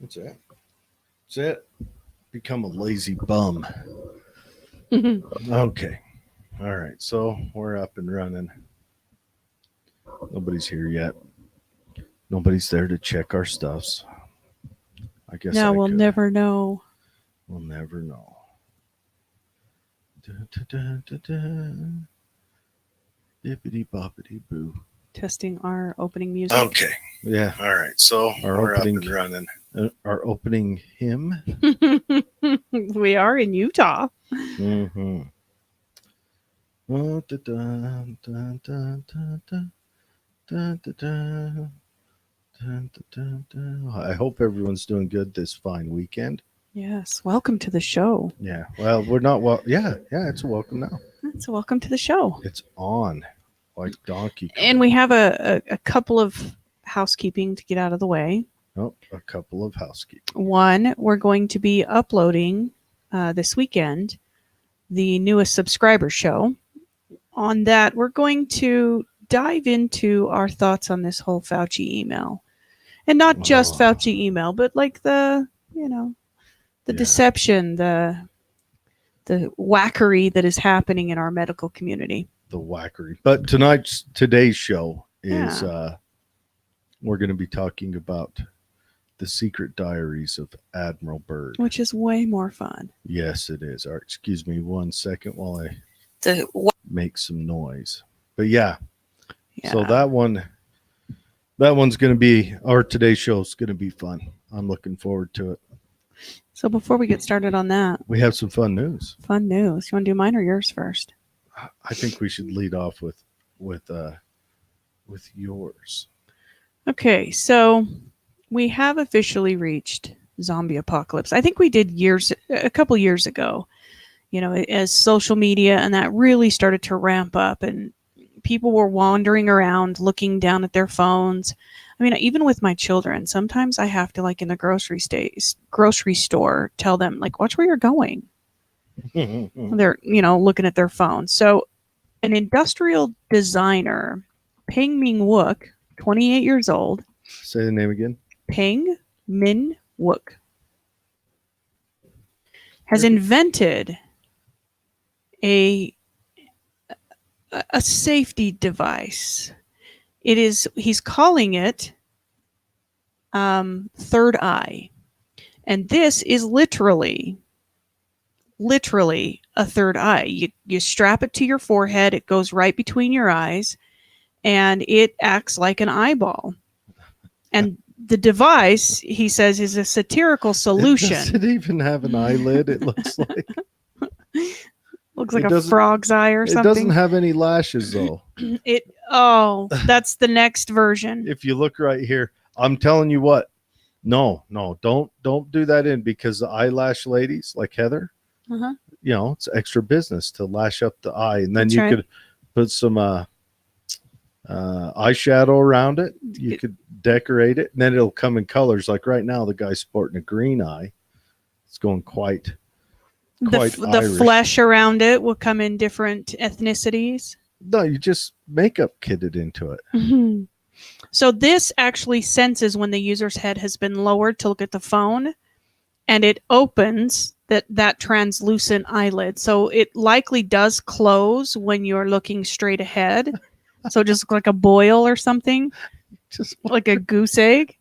That's it. That's it. Become a lazy bum. Okay. All right. So we're up and running. Nobody's here yet. Nobody's there to check our stuffs. I guess No, I we'll could. never know. We'll never know. Da, da, da, da, da. Bippity boppity boo. Testing our opening music. Okay. Yeah. All right. So we're up and running. Our opening hymn. We are in Utah. Mm-hmm. Oh, da, da, da, da, da, da, da, da, da. Dun, dun, dun, dun. I hope everyone's doing good this fine weekend. Yes. Welcome to the show. Yeah. Well, we're not. Well, yeah. It's a welcome now. So welcome to the show. It's on, like Donkey Kong. And we have a couple of housekeeping to get out of the way. Oh, a couple of housekeeping. One, we're going to be uploading this weekend the newest subscriber show. On that, we're going to dive into our thoughts on this whole Fauci email. And not just Fauci email, but like the deception, the wackery that is happening in our medical community. The wackery. But today's show is we're going to be talking about the secret diaries of Admiral Byrd, which is way more fun. Yes, it is. All right, excuse me 1 second while I make some noise. But yeah. So that one's going to be, our today's show is going to be fun. I'm looking forward to it. So before we get started on that, we have some fun news. Fun news. You want to do mine or yours first? I think we should lead off with yours. Okay, so we have officially reached zombie apocalypse. I think we did a couple years ago, as social media and that really started to ramp up and people were wandering around looking down at their phones. I mean, even with my children, sometimes I have to, like in the grocery store, tell them, like, watch where you're going. They're, looking at their phone. So an industrial designer, Peng Ming Wook, 28 years old. Say the name again. Peng Min Wook has invented a safety device. He's calling it third eye. And this is literally a third eye. You strap it to your forehead, it goes right between your eyes, and it acts like an eyeball. And the device, he says, is a satirical solution. Does it even have an eyelid? It looks like. Looks like a frog's eye or something. It doesn't have any lashes, though. That's the next version. If you look right here, I'm telling you what. No, don't do that in, because the eyelash ladies like Heather, it's extra business to lash up the eye, and then could put some eyeshadow around it. You could decorate it, and then it'll come in colors. Like right now, the guy's sporting a green eye. It's going quite the flesh around it will come in different ethnicities. No, you just makeup kitted into it. Mm-hmm. So this actually senses when the user's head has been lowered to look at the phone, and it opens that translucent eyelid. So it likely does close when you're looking straight ahead. So just like a boil or something, just like a goose egg.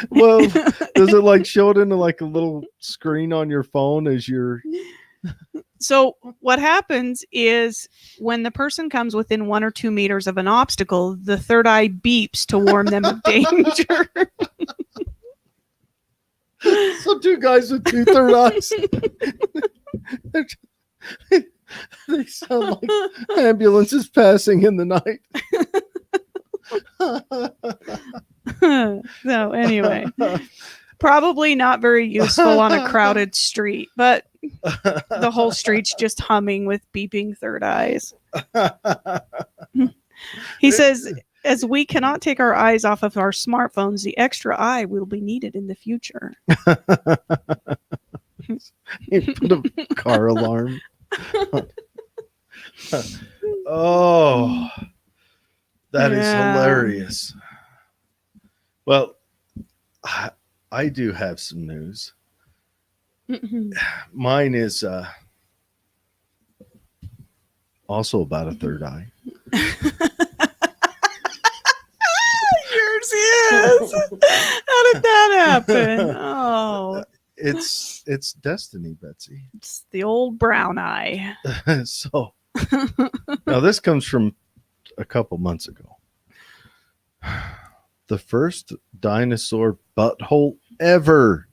Well, does it like show it into like a little screen on your phone as you're... So what happens is when the person comes within 1 or 2 meters of an obstacle, the third eye beeps to warn them of danger. So 2 guys with 2 third eyes. They sound like ambulances passing in the night. So anyway, probably not very useful on a crowded street, but the whole street's just humming with beeping third eyes. He says, as we cannot take our eyes off of our smartphones, the extra eye will be needed in the future. You put a car alarm. Oh, that is hilarious. Well, I do have some news. Mine is also about a third eye. Yours is. How did that happen? Oh, It's destiny, Betsy. it's the old brown eye. So now this comes from a couple months ago. The first dinosaur butthole ever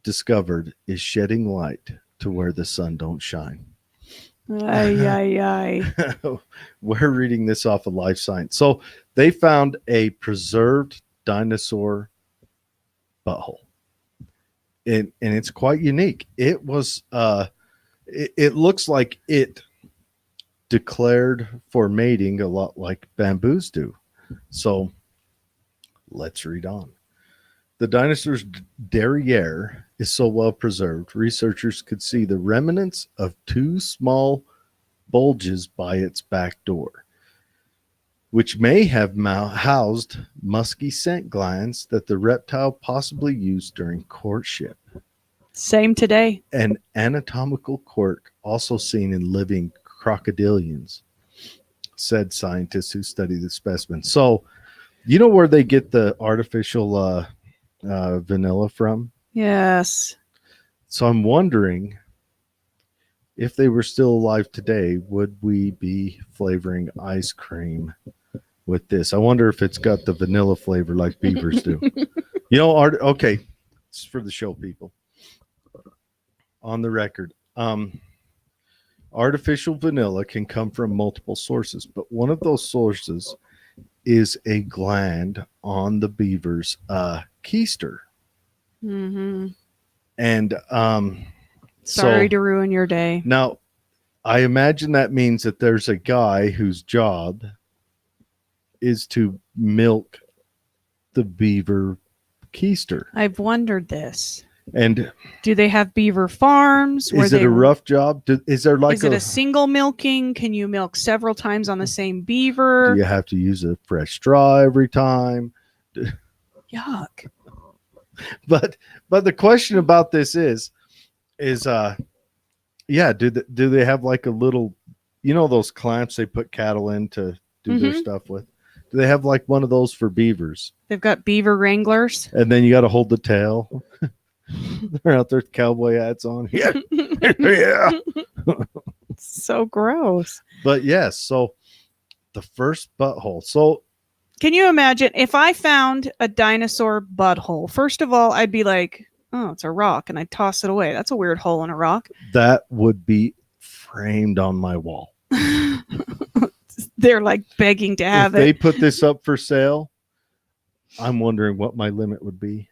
discovered is shedding light to where the sun don't shine. Ay, ay, ay. We're reading this off of Life Science. So they found a preserved dinosaur butthole. And it's quite unique. It was it looks like it declared for mating a lot like bamboos do. So let's read on. The dinosaur's derriere is so well preserved, researchers could see the remnants of two small bulges by its back door, which may have housed musky scent glands that the reptile possibly used during courtship. Same today. An anatomical quirk also seen in living crocodilians, said scientists who study the specimen. So, you know where they get the artificial vanilla from? Yes. So I'm wondering if they were still alive today, would we be flavoring ice cream with this? I wonder if it's got the vanilla flavor like beavers do. You know, okay, it's for the show people. On the record, artificial vanilla can come from multiple sources, but one of those sources is a gland on the beaver's keister. Mm-hmm. And sorry to ruin your day. Now, I imagine that means that there's a guy whose job is to milk the beaver keister. I've wondered this. And do they have beaver farms? Is it a rough job? Is there like is it a single milking? Can you milk several times on the same beaver? Do you have to use a fresh straw every time? Yuck. But the question about this is yeah, do they have like a little, you know, those clamps they put cattle in to do their stuff with? Do they have like one of those for beavers? They've got beaver wranglers. And then you got to hold the tail. They're out there with cowboy hats on. Yeah. Yeah. So gross. But yes, so the first butthole. So can you imagine if I found a dinosaur butthole? First of all, I'd be like, oh, it's a rock, and I'd toss it away. That's a weird hole in a rock. That would be framed on my wall. They're like begging to have it. If they put this up for sale, I'm wondering what my limit would be.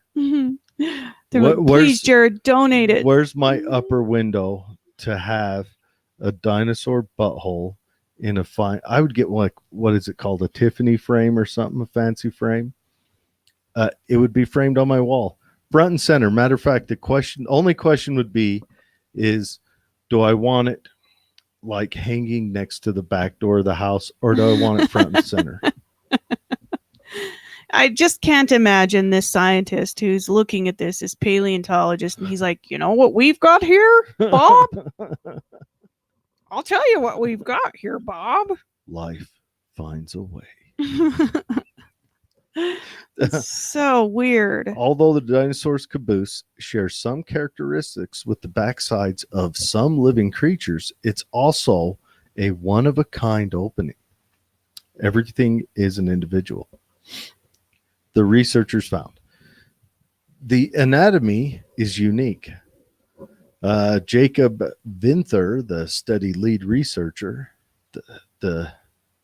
They're like, please, Jared, donate it. Where's my upper window to have a dinosaur butthole in a fine? I would get like, what is it called? A Tiffany frame or something, a fancy frame. It would be framed on my wall, front and center. Matter of fact, the only question would be is, do I want it like hanging next to the back door of the house, or do I want it front and center? I just can't imagine this scientist who's looking at this, this paleontologist, and he's like, you know what we've got here, Bob? I'll tell you what we've got here, Bob. Life finds a way. So weird. Although the dinosaur's caboose shares some characteristics with the backsides of some living creatures, it's also a one-of-a-kind opening. Everything is an individual. The researchers found the anatomy is unique. Jacob Vinther, the study lead researcher, the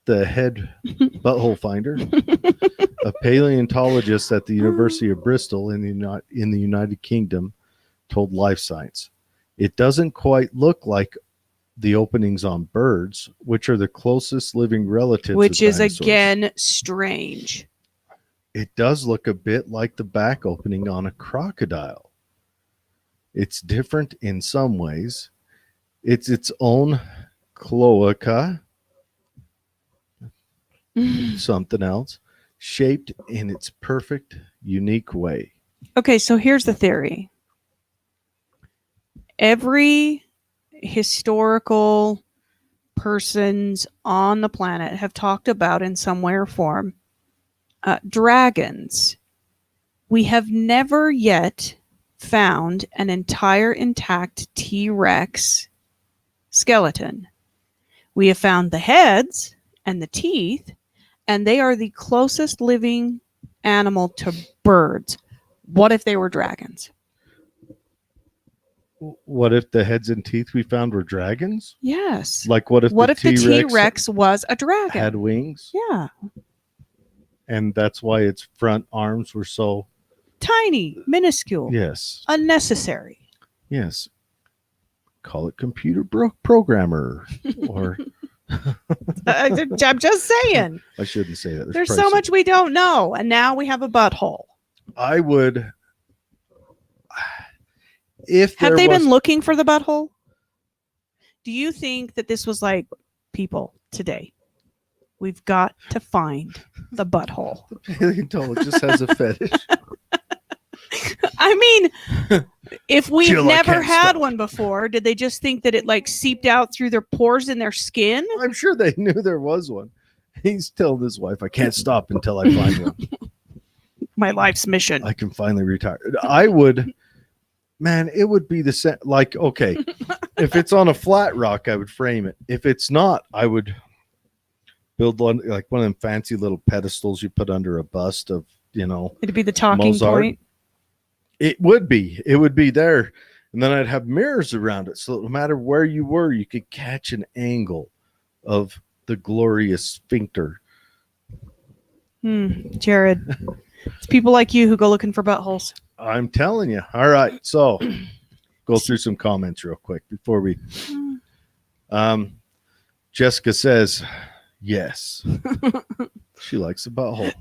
head butthole finder, a paleontologist at the University of Bristol in the United Kingdom, told Life Science, it doesn't quite look like the openings on birds, which are the closest living relatives. Which is again strange. It does look a bit like the back opening on a crocodile. It's different in some ways. It's its own cloaca. Something else. shaped in its perfect, unique way. Okay, so here's the theory. Every historical persons on the planet have talked about in some way or form dragons. We have never yet found an entire intact T-Rex skeleton. We have found the heads and the teeth, and they are the closest living animal to birds. What if they were dragons? What if the heads and teeth we found were dragons? Yes. Like what if the T-Rex was a dragon? Had wings? Yeah. And that's why its front arms were so tiny, minuscule. Yes. Unnecessary. Yes. Call it computer programmer or I'm just saying. I shouldn't say that. There's so much we don't know, and now we have a butthole. I would. If have they been looking for the butthole? Do you think that this was like, people today, we've got to find the butthole? The paleontologist has a fetish. I mean, if we've never had one before, did they just think that it like seeped out through their pores in their skin? I'm sure they knew there was one. He's telling his wife, I can't stop until I find one. My life's mission. I can finally retire. I would, man, it would be the same. Like, okay, if it's on a flat rock, I would frame it. If it's not, I would build one, like one of them fancy little pedestals you put under a bust of, it'd be the talking Mozart. Point. It would be there. And then I'd have mirrors around it. So no matter where you were, you could catch an angle of the glorious sphincter. Jared, it's people like you who go looking for buttholes. I'm telling you. All right. So go through some comments real quick before we. Jessica says, yes. She likes the butthole.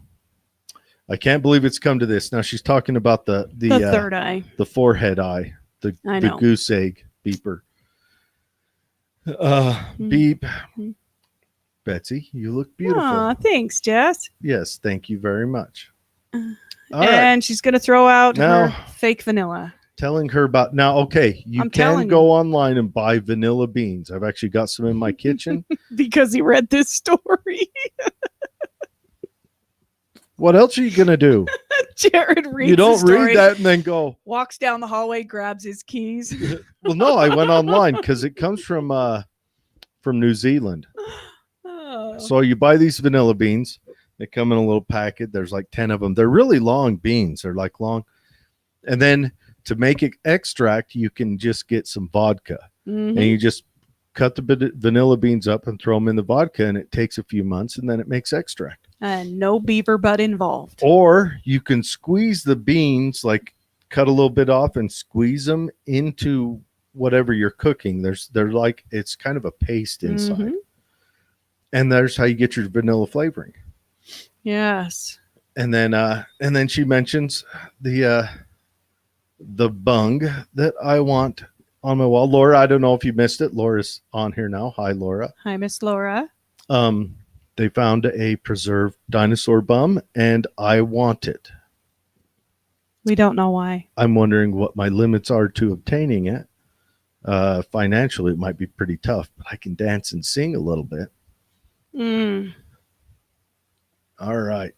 I can't believe it's come to this. Now she's talking about the third eye, the forehead eye, the goose egg beeper. Beep. Betsy, you look beautiful. Aw, thanks, Jess. Yes, thank you very much. And right. She's going to throw out now, her fake vanilla. Telling her about now, okay, you can go online and buy vanilla beans. I've actually got some in my kitchen. Because he read this story. What else are you going to do? Jared reads You don't the story, read that and then go. Walks down the hallway, grabs his keys. Well, no, I went online because it comes from New Zealand. Oh. So you buy these vanilla beans. They come in a little packet. There's like 10 of them. They're really long beans. They're like long. And then to make it extract, you can just get some vodka. Mm-hmm. And you just cut the vanilla beans up and throw them in the vodka. And it takes a few months and then it makes extract. And no beaver butt involved. Or you can squeeze the beans, like cut a little bit off and squeeze them into whatever you're cooking. They're like, it's kind of a paste inside. Mm-hmm. And there's how you get your vanilla flavoring. Yes. And then she mentions the bung that I want on my wall. Laura, I don't know if you missed it. Laura's on here now. Hi, Laura. Hi, Miss Laura. They found a preserved dinosaur bum, and I want it. We don't know why. I'm wondering what my limits are to obtaining it. Financially, it might be pretty tough, but I can dance and sing a little bit. All right.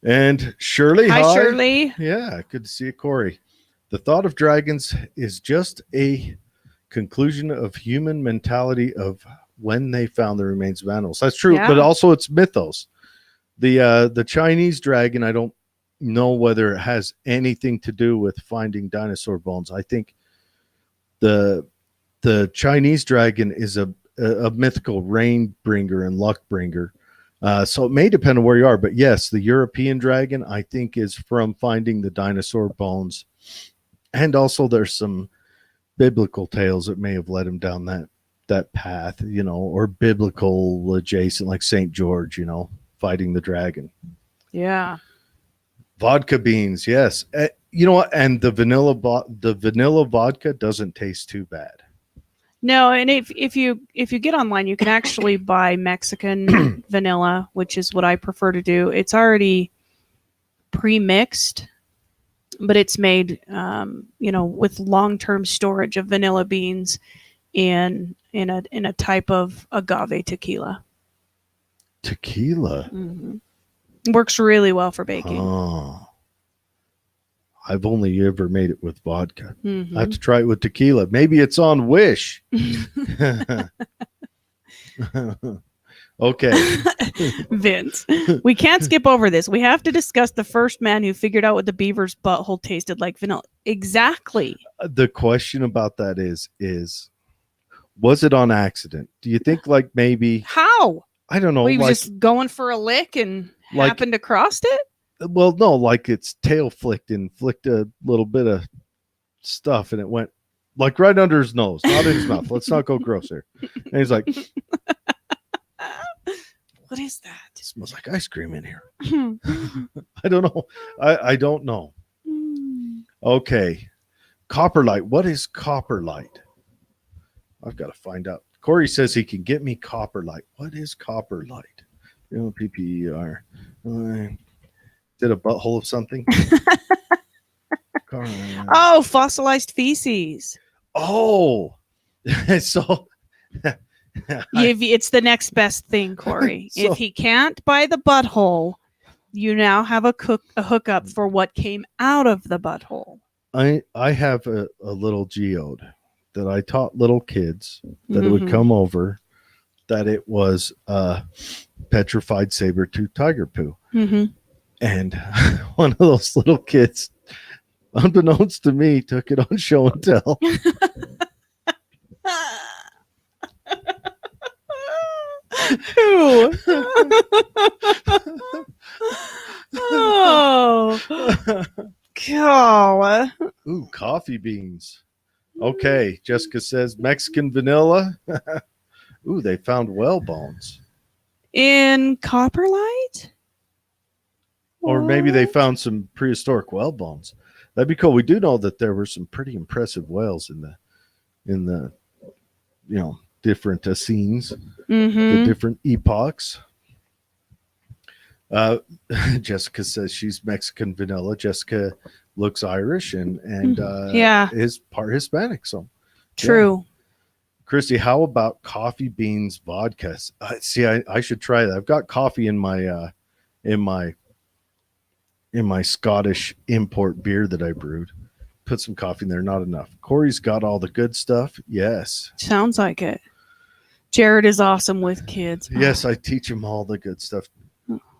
And Shirley. Hi, Shirley. Yeah, good to see you, Corey. The thought of dragons is just a conclusion of human mentality of when they found the remains of animals. That's true, but also it's mythos. The Chinese dragon, I don't know whether it has anything to do with finding dinosaur bones. I think the Chinese dragon is a mythical rain bringer and luck bringer. So it may depend on where you are, but yes, the European dragon, I think, is from finding the dinosaur bones. And also there's some biblical tales that may have led him down that path, or biblical adjacent, like St. George, fighting the dragon. Yeah. Vodka beans. Yes. You know what? And the vanilla vodka doesn't taste too bad. No, and if you get online, you can actually buy Mexican vanilla, which is what I prefer to do. It's already pre-mixed, but it's made, with long-term storage of vanilla beans in a type of agave tequila. Tequila. Works really well for baking. Oh. I've only ever made it with vodka. I have to try it with tequila. Maybe it's on Wish. Okay. Vince, we can't skip over this. We have to discuss the first man who figured out what the beaver's butthole tasted like vanilla. Exactly. The question about that is was it on accident? Do you think like maybe how? I don't know. Well, he was just going for a lick and happened across it? Well, no, like its tail flicked a little bit of stuff and it went like right under his nose, not in his mouth. Let's not go gross here. And he's like, what is that? It smells like ice cream in here. I don't know. I don't know. Okay. Copper light. What is copper light? I've got to find out. Corey says he can get me copper light. What is copper light? PPER. Did a butthole of something? Oh, fossilized feces. Oh. So it's the next best thing, Corey. If he can't buy the butthole, you now have a hookup for what came out of the butthole. I have a little geode that I taught little kids that it would come over, that it was petrified saber-tooth tiger poo. And one of those little kids, unbeknownst to me, took it on show and tell. Who? Oh, God. Ooh, coffee beans. Okay, Jessica says Mexican vanilla. Ooh, they found whale bones. In copper light? Or maybe they found some prehistoric whale bones. That'd be cool. We do know that there were some pretty impressive whales in the different scenes, the different epochs. Jessica says she's Mexican vanilla. Jessica looks Irish and is part Hispanic. So true. Yeah. Christy, how about coffee beans vodka? See, I should try that. I've got coffee in my Scottish import beer that I brewed. Put some coffee in there, not enough. Corey's got all the good stuff. Yes. Sounds like it. Jared is awesome with kids. Yes, I teach him all the good stuff.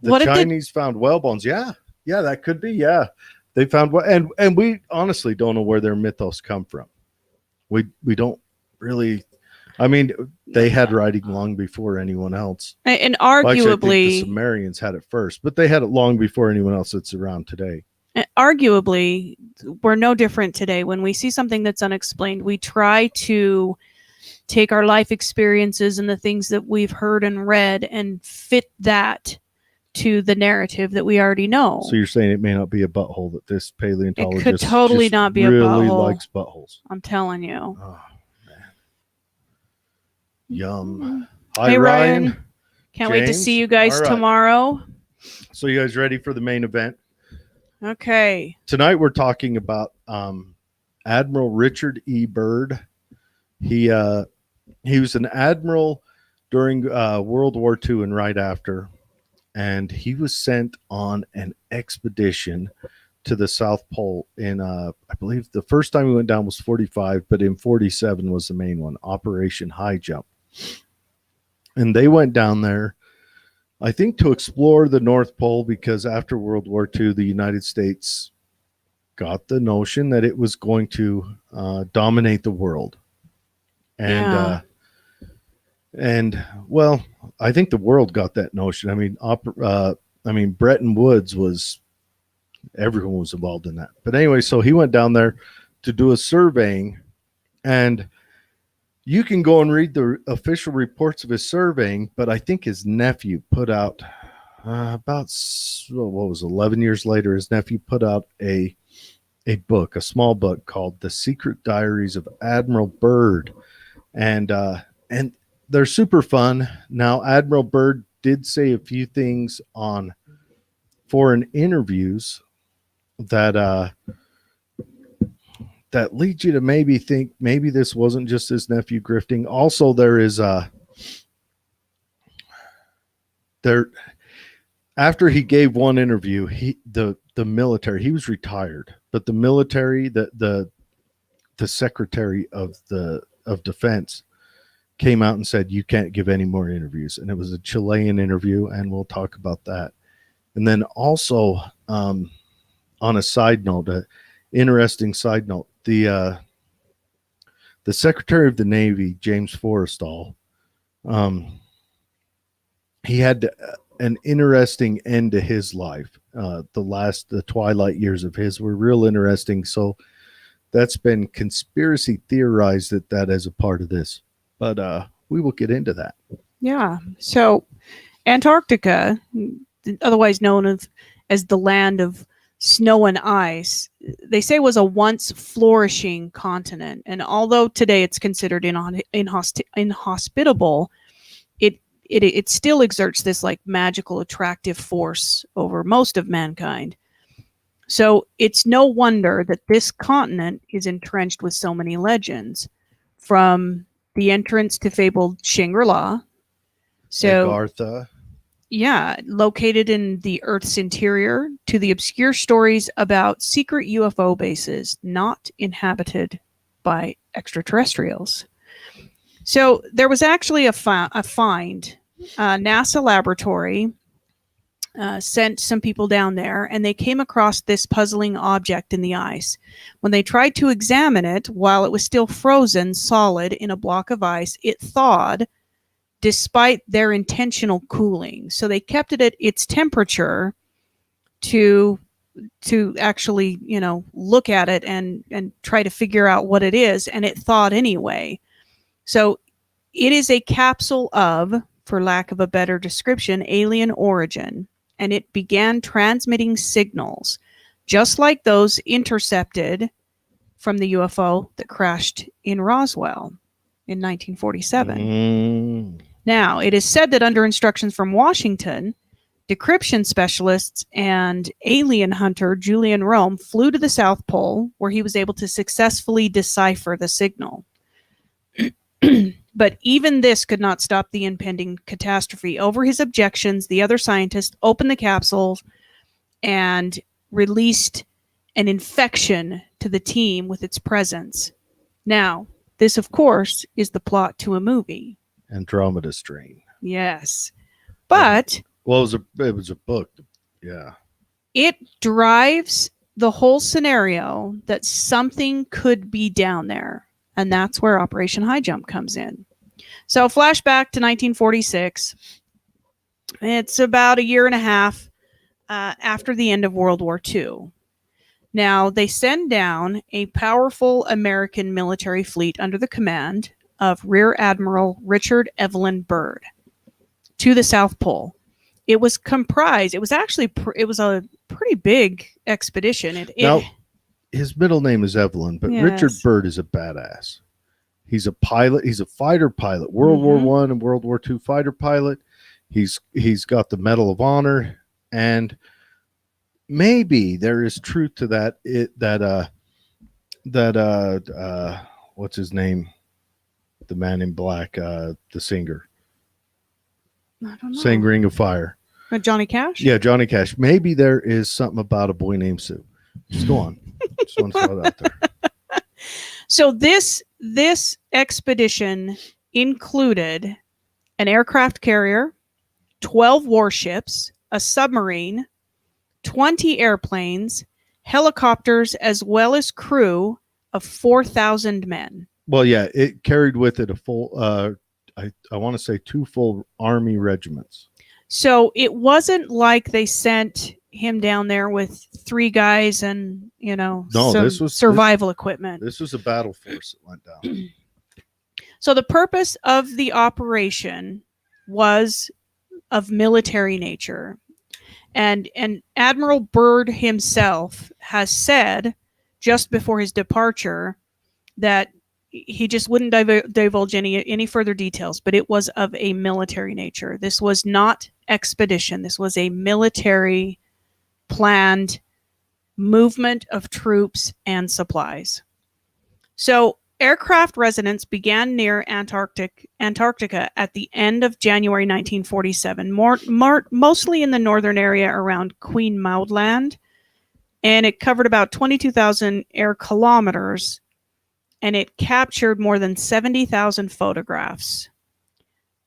The Chinese found whale bones. Yeah, that could be. Yeah, they found and we honestly don't know where their mythos come from. We don't really. I mean, they had writing long before anyone else. And arguably, actually, I think the Sumerians had it first, but they had it long before anyone else that's around today. Arguably, we're no different today. When we see something that's unexplained, we try to take our life experiences and the things that we've heard and read and fit that to the narrative that we already know. So you're saying it may not be a butthole, that this paleontologist could totally not be really a butthole. Likes buttholes. I'm telling you. Oh, man. Yum. Hi, hey, Ryan. Can't wait to see you guys tomorrow. So you guys ready for the main event? Okay. Tonight we're talking about Admiral Richard E. Byrd. He was an admiral during World War II and right after, and he was sent on an expedition to the South Pole in I believe the first time he went down was 45, but in 47 was the main one, Operation Highjump. And they went down there, I think, to explore the North Pole, because after World War II, the United States got the notion that it was going to dominate the world. And well, I think the world got that notion. I mean, Bretton Woods was, everyone was involved in that. But anyway, so he went down there to do a surveying, and you can go and read the official reports of his surveying, but I think his nephew put out about 11 years later, his nephew put out a book, a small book called The Secret Diaries of Admiral Byrd. And they're super fun. Now, Admiral Byrd did say a few things on foreign interviews that that lead you to maybe think maybe this wasn't just his nephew grifting. Also, there after he gave one interview, the military, he was retired, but the military, the secretary of defense came out and said, you can't give any more interviews. And it was a Chilean interview, and we'll talk about that. And then also, on a side note, interesting side note, the Secretary of the Navy, James Forrestal, he had an interesting end to his life. The twilight years of his were real interesting. So that's been conspiracy theorized that as a part of this, but we will get into that. Yeah. So Antarctica, otherwise known as the land of snow and ice, they say was a once flourishing continent. And although today it's considered inhospitable, it still exerts this like magical attractive force over most of mankind. So it's no wonder that this continent is entrenched with so many legends, from the entrance to fabled Shangri-La. So Agartha. Yeah, located in the Earth's interior, to the obscure stories about secret UFO bases not inhabited by extraterrestrials. So there was actually a find. NASA laboratory sent some people down there, and they came across this puzzling object in the ice. When they tried to examine it, while it was still frozen solid in a block of ice, it thawed despite their intentional cooling. So they kept it at its temperature to actually, look at it and try to figure out what it is, and it thawed anyway. So it is a capsule of, for lack of a better description, alien origin, and it began transmitting signals just like those intercepted from the UFO that crashed in Roswell in 1947. Now, it is said that under instructions from Washington, decryption specialists and alien hunter Julian Rome flew to the South Pole, where he was able to successfully decipher the signal. But even this could not stop the impending catastrophe. Over his objections, the other scientists opened the capsules and released an infection to the team with its presence. Now, this, of course, is the plot to a movie. Andromeda Strain. Yes. But well, it was a book. Yeah. It drives the whole scenario that something could be down there. And that's where Operation Highjump comes in. So flashback to 1946. It's about a year and a half after the end of World War II. Now, they send down a powerful American military fleet under the command of Rear Admiral Richard Evelyn Byrd to the South Pole. It was comprised, it was a pretty big expedition. Now, his middle name is Evelyn, but yes. Richard Byrd is a badass. He's a pilot. He's a fighter pilot. World War I and World War II fighter pilot. He's got the Medal of Honor, and maybe there is truth to that. What's his name? The Man in Black, the singer. I don't know. Sang Ring of Fire. Johnny Cash? Yeah, Johnny Cash. Maybe there is something about a boy named Sue. Just go on. Just want to throw that out there. So this expedition included an aircraft carrier, 12 warships, a submarine, 20 airplanes, helicopters, as well as crew of 4,000 men. Well, yeah, it carried with it a full, I want to say 2 full Army regiments. So it wasn't like they sent him down there with 3 guys and, this was survival equipment. This was a battle force that went down. So the purpose of the operation was of military nature. And Admiral Byrd himself has said just before his departure that he just wouldn't divulge any further details, but it was of a military nature. This was not expedition. This was a military planned movement of troops and supplies. So aircraft residence began near Antarctica at the end of January 1947, mostly in the northern area around Queen Maud Land, and it covered about 22,000 air kilometers, and it captured more than 70,000 photographs.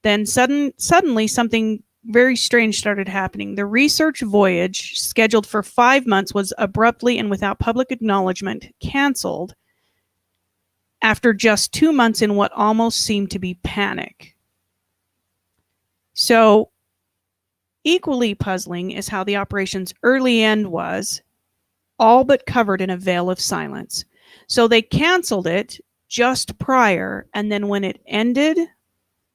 Then suddenly something very strange started happening. The research voyage, scheduled for 5 months, was abruptly and without public acknowledgement canceled after just 2 months in what almost seemed to be panic. So, equally puzzling is how the operation's early end was, all but covered in a veil of silence. So they canceled it just prior, and then when it ended,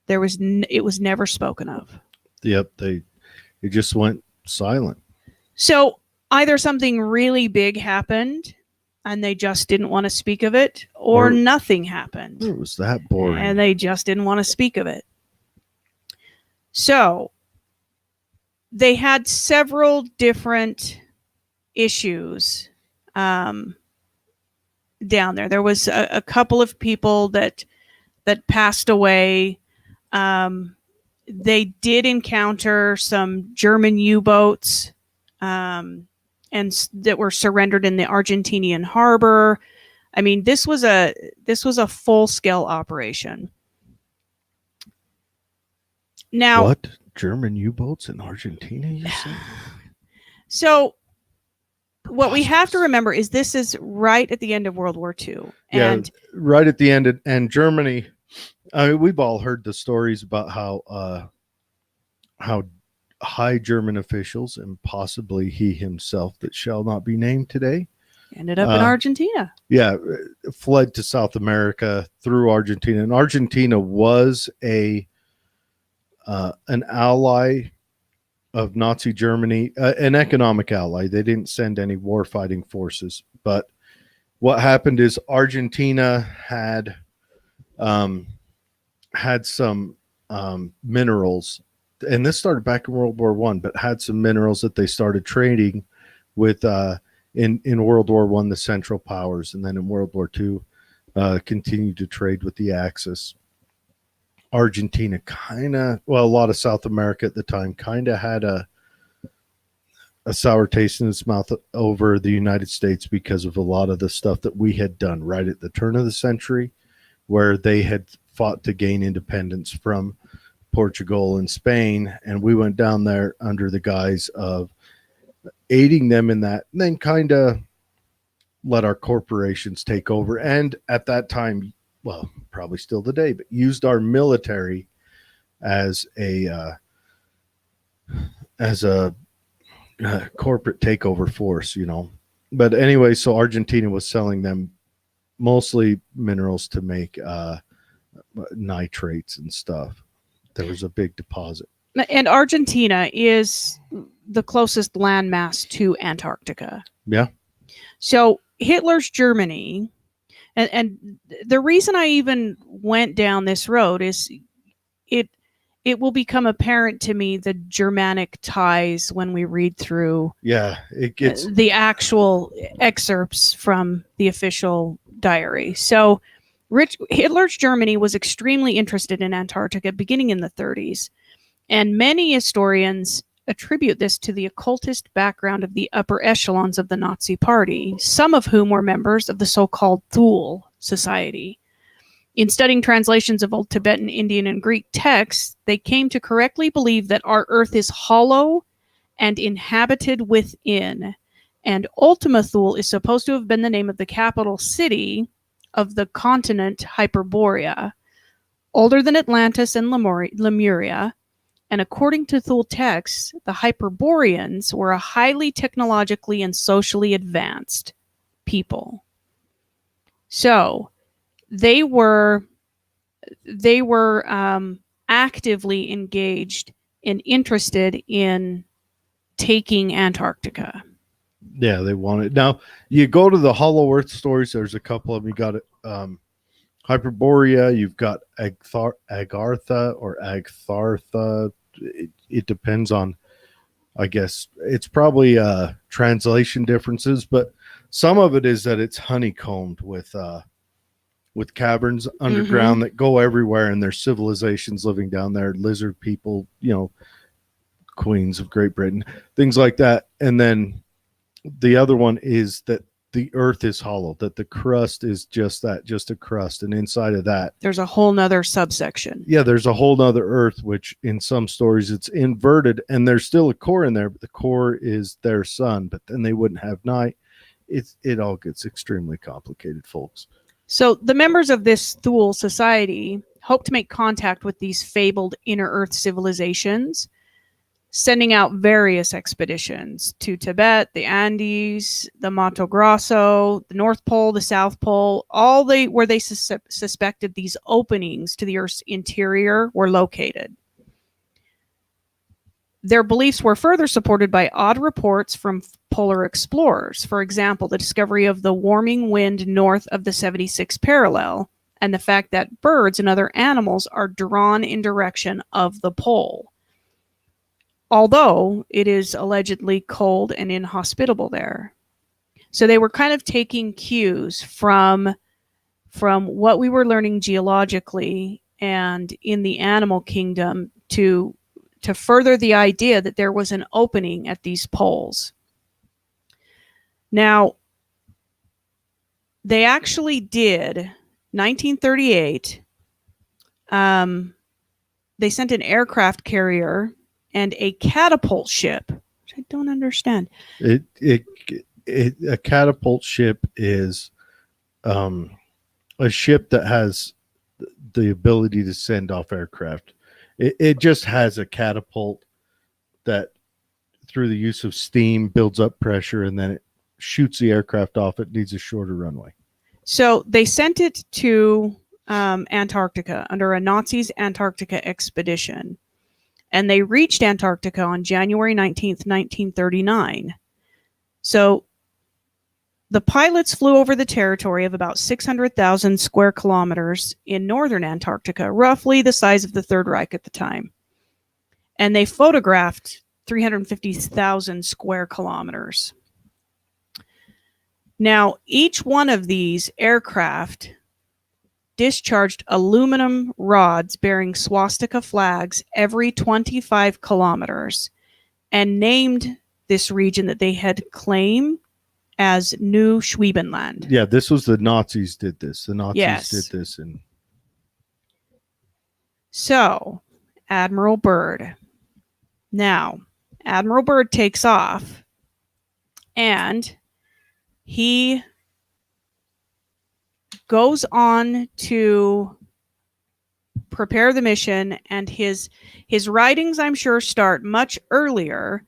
it was never spoken of. Yep, it just went silent. So either something really big happened and they just didn't want to speak of it, or nothing happened. It was that boring. And they just didn't want to speak of it. So they had several different issues down there. There was a couple of people that passed away. They did encounter some German U-boats and that were surrendered in the Argentinian harbor. I mean, this was a full-scale operation. Now, what? German U-boats in Argentina, you say? So what we have to remember is this is right at the end of World War II. And right at the end. And Germany, I mean, we've all heard the stories about how high German officials, and possibly he himself that shall not be named today, ended up in Argentina. Yeah, fled to South America through Argentina. And Argentina was an ally of Nazi Germany, an economic ally. They didn't send any war-fighting forces. But what happened is Argentina had some minerals, and this started back in World War I, but had some minerals that they started trading with in World War I, the Central Powers, and then in World War II, continued to trade with the Axis. Argentina a lot of South America at the time kind of had a sour taste in its mouth over the United States because of a lot of the stuff that we had done right at the turn of the century, where they had fought to gain independence from Portugal and Spain, and we went down there under the guise of aiding them in that, and then kind of let our corporations take over. And at that time, well, probably still today, but used our military as a corporate takeover force, you know. But anyway, so Argentina was selling them mostly minerals to make nitrates and stuff. There was a big deposit. And Argentina is the closest landmass to Antarctica. Yeah. So Hitler's Germany, and the reason I even went down this road is it will become apparent to me the Germanic ties when we read through it gets the actual excerpts from the official diary. So Hitler's Germany was extremely interested in Antarctica beginning in the 30s, and many historians attribute this to the occultist background of the upper echelons of the Nazi Party, some of whom were members of the so-called Thule Society. In studying translations of old Tibetan, Indian, and Greek texts, they came to correctly believe that our Earth is hollow and inhabited within, and Ultima Thule is supposed to have been the name of the capital city of the continent Hyperborea, older than Atlantis and Lemuria. And according to Thule texts, the Hyperboreans were a highly technologically and socially advanced people. So they were actively engaged and interested in taking Antarctica. Yeah, they wanted. Now, you go to the Hollow Earth stories. There's a couple of them. You got Hyperborea, you've got Agartha or Agthartha. It depends on, I guess, it's probably translation differences, but some of it is that it's honeycombed with caverns underground that go everywhere, and there's civilizations living down there, lizard people, queens of Great Britain, things like that. And then the other one is that the earth is hollow, that the crust is just a crust. And inside of that, there's a whole nother subsection. Yeah, there's a whole nother earth, which in some stories it's inverted, and there's still a core in there, but the core is their sun, but then they wouldn't have night. It all gets extremely complicated, folks. So the members of this Thule society hope to make contact with these fabled inner earth civilizations, sending out various expeditions to Tibet, the Andes, the Mato Grosso, the North Pole, the South Pole, where they suspected these openings to the Earth's interior were located. Their beliefs were further supported by odd reports from polar explorers. For example, the discovery of the warming wind north of the 76th parallel, and the fact that birds and other animals are drawn in direction of the pole, although it is allegedly cold and inhospitable there. So they were kind of taking cues from what we were learning geologically and in the animal kingdom to further the idea that there was an opening at these poles. Now, they actually did, 1938, they sent an aircraft carrier and a catapult ship, which I don't understand. A catapult ship is a ship that has the ability to send off aircraft. It just has a catapult that, through the use of steam, builds up pressure, and then it shoots the aircraft off. It needs a shorter runway. So they sent it to Antarctica under a Nazis' Antarctica expedition. And they reached Antarctica on January 19th, 1939. So the pilots flew over the territory of about 600,000 square kilometers in northern Antarctica, roughly the size of the Third Reich at the time. And they photographed 350,000 square kilometers. Now, each one of these aircraft discharged aluminum rods bearing swastika flags every 25 kilometers and named this region that they had claimed as New Schwebenland. Yeah, this was the Nazis did this. The Nazis Yes. did this. And so, Admiral Byrd. Now, Admiral Byrd takes off, and he goes on to prepare the mission, and his writings, I'm sure, start much earlier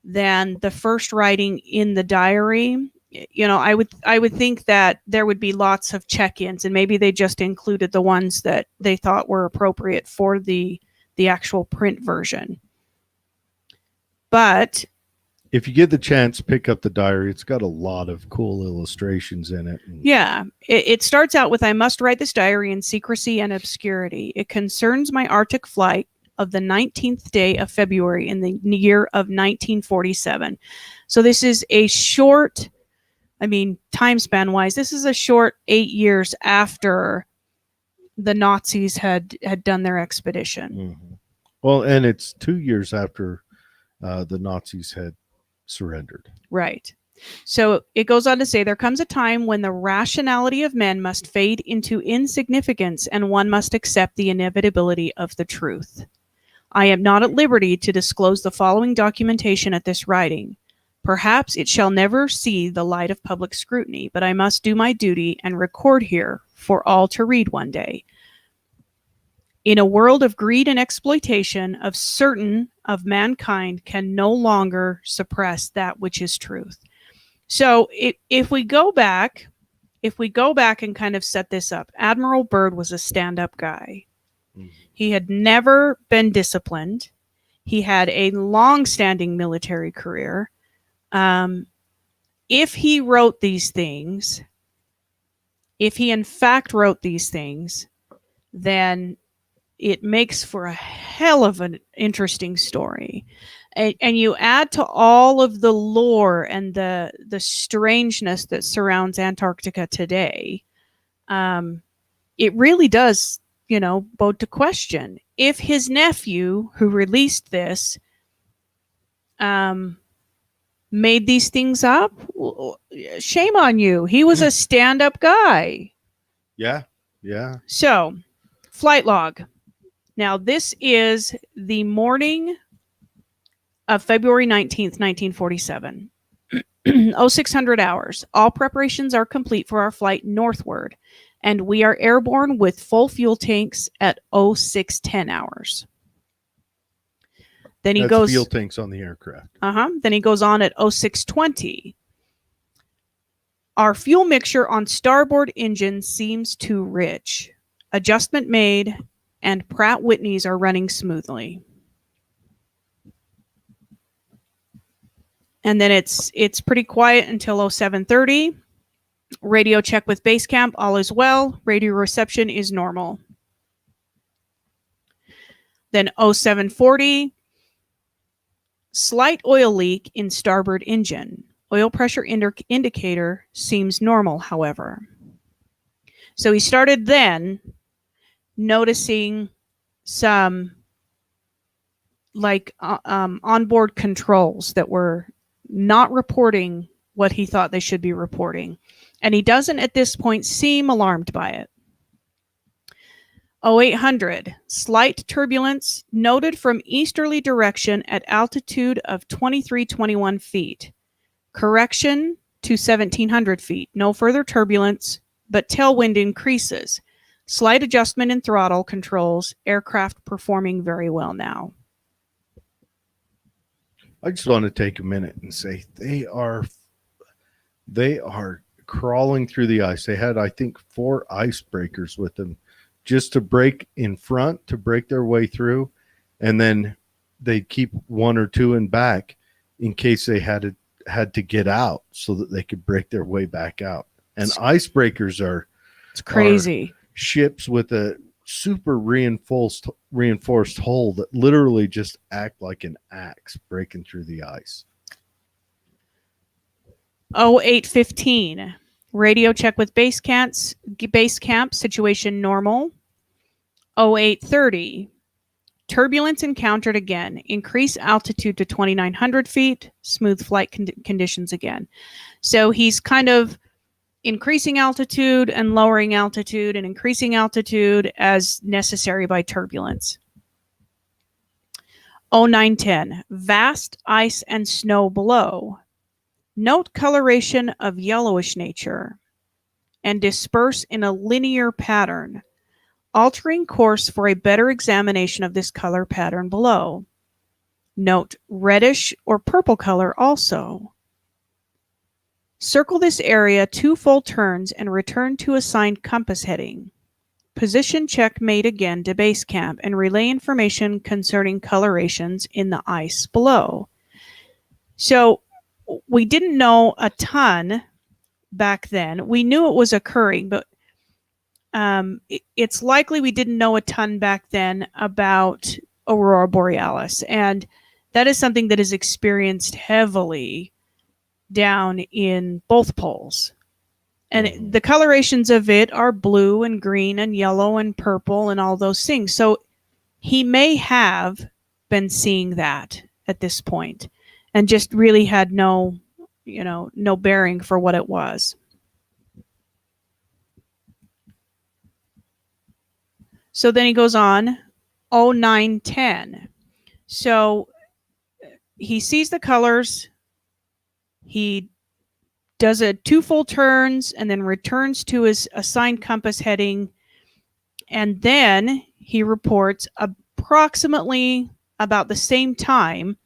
than the first writing in the diary. I would think that there would be lots of check-ins, and maybe they just included the ones that they thought were appropriate for the actual print version. But if you get the chance, pick up the diary. It's got a lot of cool illustrations in it. Yeah, it starts out with, "I must write this diary in secrecy and obscurity. It concerns my Arctic flight of the 19th day of February in the year of 1947. So this is a short, time span wise, this is a short 8 years after the Nazis had done their expedition. Mm-hmm. Well, and it's 2 years after the Nazis had surrendered. Right. So it goes on to say, there comes a time when the rationality of men must fade into insignificance and one must accept the inevitability of the truth. I am not at liberty to disclose the following documentation at this writing. Perhaps it shall never see the light of public scrutiny, but I must do my duty and record here for all to read one day. In a world of greed and exploitation, of certain of mankind can no longer suppress that which is truth." So if we go back and kind of set this up, Admiral Byrd was a stand-up guy. Mm-hmm. He had never been disciplined. He had a long-standing military career. If he wrote these things, if he in fact wrote these things, then it makes for a hell of an interesting story. And you add to all of the lore and the strangeness that surrounds Antarctica today, it really does, bode to question if his nephew, who released this, made these things up. Shame on you. He was a stand-up guy. Yeah. Yeah. So, flight log. Now, this is the morning of February 19th, 1947. 0600 hours. All preparations are complete for our flight northward, and we are airborne with full fuel tanks at 0610 hours. Then he goes fuel tanks on the aircraft. Then he goes on at 0620. Our fuel mixture on starboard engine seems too rich. Adjustment made, and Pratt Whitneys are running smoothly. And then it's pretty quiet until 0730. Radio check with base camp, all is well. Radio reception is normal. Then 0740, slight oil leak in starboard engine. Oil pressure indicator seems normal, however. So he started then noticing some onboard controls that were not reporting what he thought they should be reporting. And he doesn't at this point seem alarmed by it. 0800, slight turbulence noted from easterly direction at altitude of 2321 feet. Correction to 1700 feet. No further turbulence, but tailwind increases. Slight adjustment in throttle controls. Aircraft performing very well now. I just want to take a minute and say they are crawling through the ice. They had, I think, 4 icebreakers with them just to break in front, to break their way through. And then they'd keep 1 or 2 in back in case they had to get out so that they could break their way back out. And icebreakers it's crazy. Ships with a super reinforced hull that literally just act like an axe breaking through the ice. 0815, radio check with base camp, situation normal. 0830, turbulence encountered again. Increase altitude to 2,900 feet. Smooth flight conditions again. So he's kind of increasing altitude and lowering altitude and increasing altitude as necessary by turbulence. 0910, vast ice and snow below. Note coloration of yellowish nature and disperse in a linear pattern. Altering course for a better examination of this color pattern below. Note reddish or purple color also. Circle this area 2 full turns and return to assigned compass heading. Position check made again to base camp and relay information concerning colorations in the ice below. So we didn't know a ton back then. We knew it was occurring, but it's likely we didn't know a ton back then about Aurora Borealis. And that is something that is experienced heavily down in both poles. And the colorations of it are blue and green and yellow and purple and all those things. So he may have been seeing that at this point and just really had no bearing for what it was. So then he goes on, 0910. So he sees the colors. He does 2 full turns and then returns to his assigned compass heading. And then he reports approximately about the same time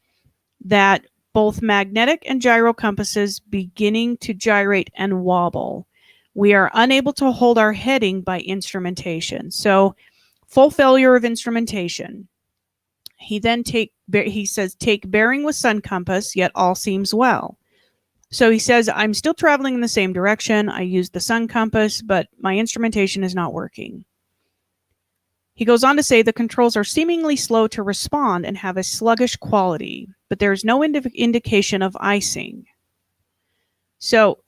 that both magnetic and gyro compasses beginning to gyrate and wobble. We are unable to hold our heading by instrumentation. So full failure of instrumentation. He then he says, take bearing with sun compass, yet all seems well. So he says, I'm still traveling in the same direction. I used the sun compass, but my instrumentation is not working. He goes on to say the controls are seemingly slow to respond and have a sluggish quality, but there is no indication of icing. So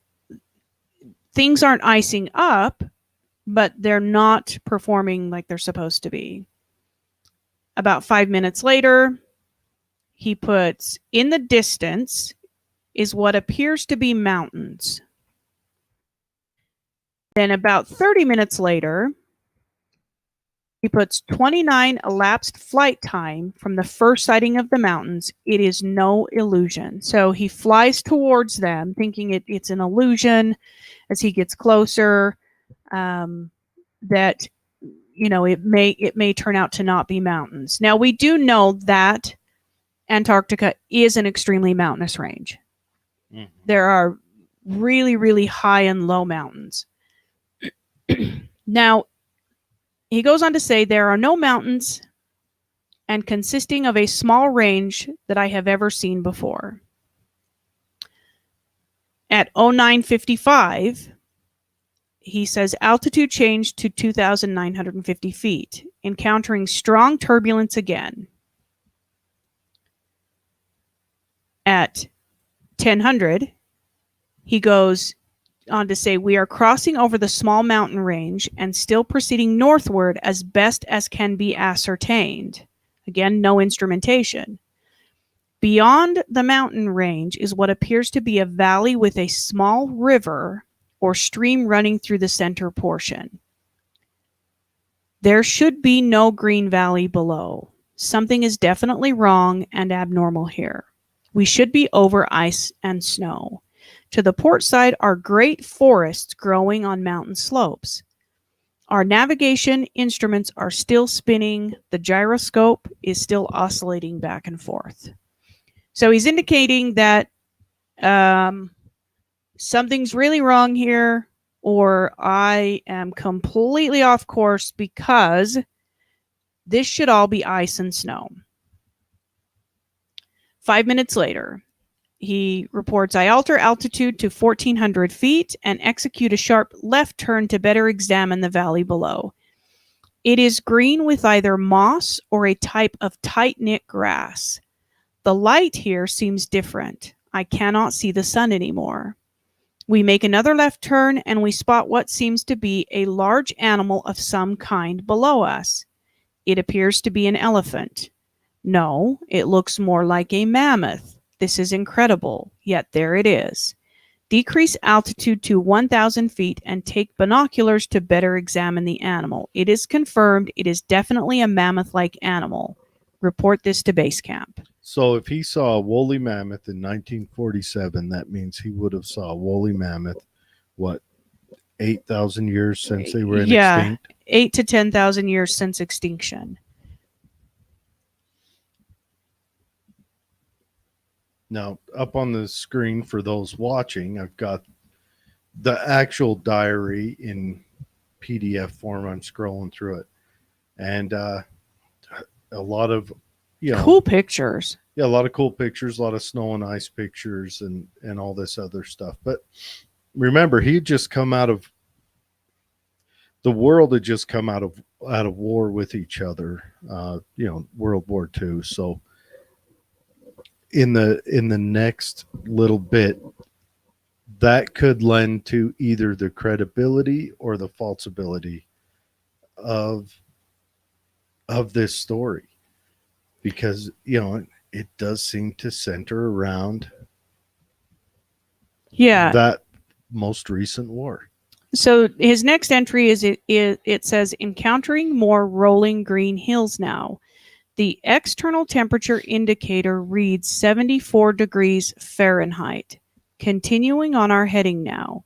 things aren't icing up, but they're not performing like they're supposed to be. About 5 minutes later, he puts, in the distance is what appears to be mountains. Then about 30 minutes later, he puts 29 elapsed flight time from the first sighting of the mountains. It is no illusion. So he flies towards them, thinking it's an illusion. As he gets closer, that it may turn out to not be mountains. Now we do know that Antarctica is an extremely mountainous range. Mm-hmm. There are really, really high and low mountains. Now, he goes on to say there are no mountains and consisting of a small range that I have ever seen before. At 09:55, he says altitude changed to 2,950 feet, encountering strong turbulence again. At 1000, he goes on to say, we are crossing over the small mountain range and still proceeding northward as best as can be ascertained. Again, no instrumentation. Beyond the mountain range is what appears to be a valley with a small river or stream running through the center portion. There should be no green valley below. Something is definitely wrong and abnormal here. We should be over ice and snow. To the port side are great forests growing on mountain slopes. Our navigation instruments are still spinning. The gyroscope is still oscillating back and forth. So he's indicating that something's really wrong here, or I am completely off course, because this should all be ice and snow. 5 minutes later, he reports, I alter altitude to 1,400 feet and execute a sharp left turn to better examine the valley below. It is green with either moss or a type of tight-knit grass. The light here seems different. I cannot see the sun anymore. We make another left turn and we spot what seems to be a large animal of some kind below us. It appears to be an elephant. No, it looks more like a mammoth. This is incredible, yet there it is. Decrease altitude to 1,000 feet and take binoculars to better examine the animal. It is confirmed it is definitely a mammoth-like animal. Report this to base camp. So if he saw a woolly mammoth in 1947, that means he would have saw a woolly mammoth, 8,000 years since they were extinct? 8 to 10,000 years since extinction. Now, up on the screen for those watching, I've got the actual diary in PDF form. I'm scrolling through it. And a lot of, cool pictures. Yeah, a lot of cool pictures, a lot of snow and ice pictures and all this other stuff. But remember, he had just come out of, the world had just come out of war with each other, World War II. So in the next little bit, that could lend to either the credibility or the falsibility of this story, because it does seem to center around that most recent war. So his next entry is it says, encountering more rolling green hills now. The external temperature indicator reads 74 degrees Fahrenheit. Continuing on our heading now.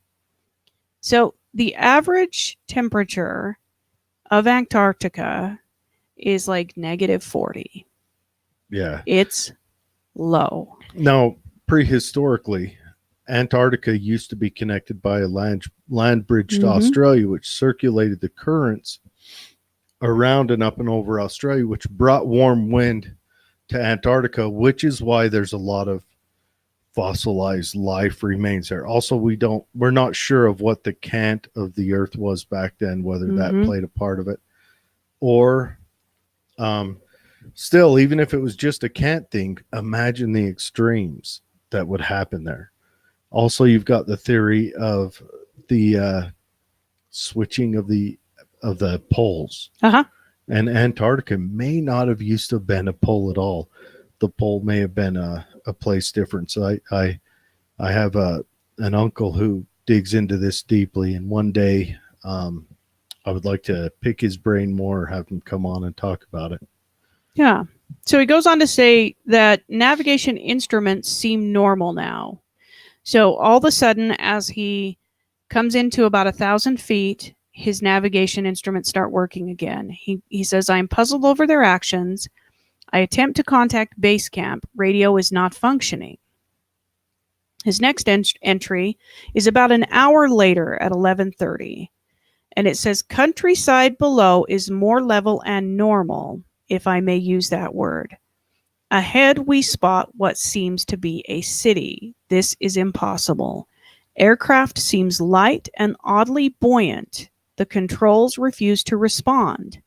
So the average temperature of Antarctica is like -40. Yeah. It's low. Now, prehistorically, Antarctica used to be connected by a land bridge to Australia, which circulated the currents around and up and over Australia, which brought warm wind to Antarctica, which is why there's a lot of fossilized life remains there. Also, we're not sure of what the cant of the Earth was back then, whether that played a part of it, or still, even if it was just a cant thing, imagine the extremes that would happen there. Also, you've got the theory of the switching of the poles. And Antarctica may not have used to have been a pole at all. The pole may have been a place different. So I have an uncle who digs into this deeply, and one day I would like to pick his brain more, or have him come on and talk about it. Yeah. So he goes on to say that navigation instruments seem normal now. So all of a sudden, as he comes into about 1,000 feet, his navigation instruments start working again. He says, "I'm puzzled over their actions. I attempt to contact base camp. Radio is not functioning." His next entry is about an hour later at 11:30. And it says, "Countryside below is more level and normal, if I may use that word. Ahead we spot what seems to be a city. This is impossible. Aircraft seems light and oddly buoyant. The controls refuse to respond.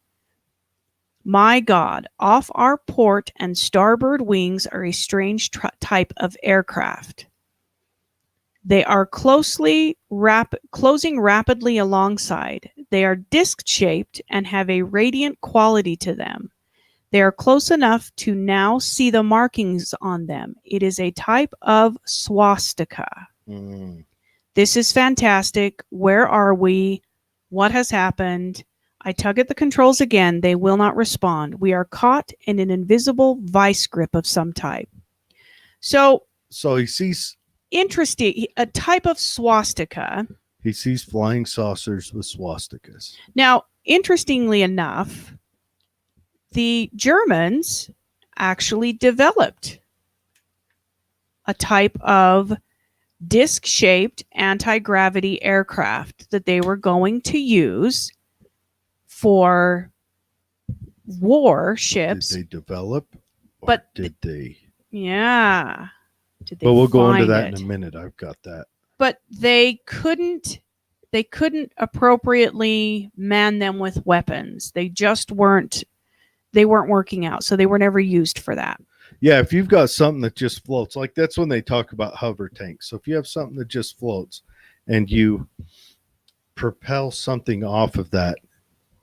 My God, off our port and starboard wings are a strange type of aircraft. They are closing rapidly alongside. They are disc-shaped and have a radiant quality to them. They are close enough to now see the markings on them. It is a type of swastika. This is fantastic. Where are we? What has happened? I tug at the controls again. They will not respond. We are caught in an invisible vice grip of some type." So he sees... Interesting. A type of swastika. He sees flying saucers with swastikas. Now, interestingly enough, the Germans actually developed a type of disc-shaped anti-gravity aircraft that they were going to use for warships. Did they develop? But did they? Yeah. Did they? But we'll go into that it? in a minute. I've got that. But they couldn't appropriately man them with weapons. They just weren't working out. So they were never used for that. Yeah, if you've got something that just floats, like that's when they talk about hover tanks. So if you have something that just floats and you propel something off of that,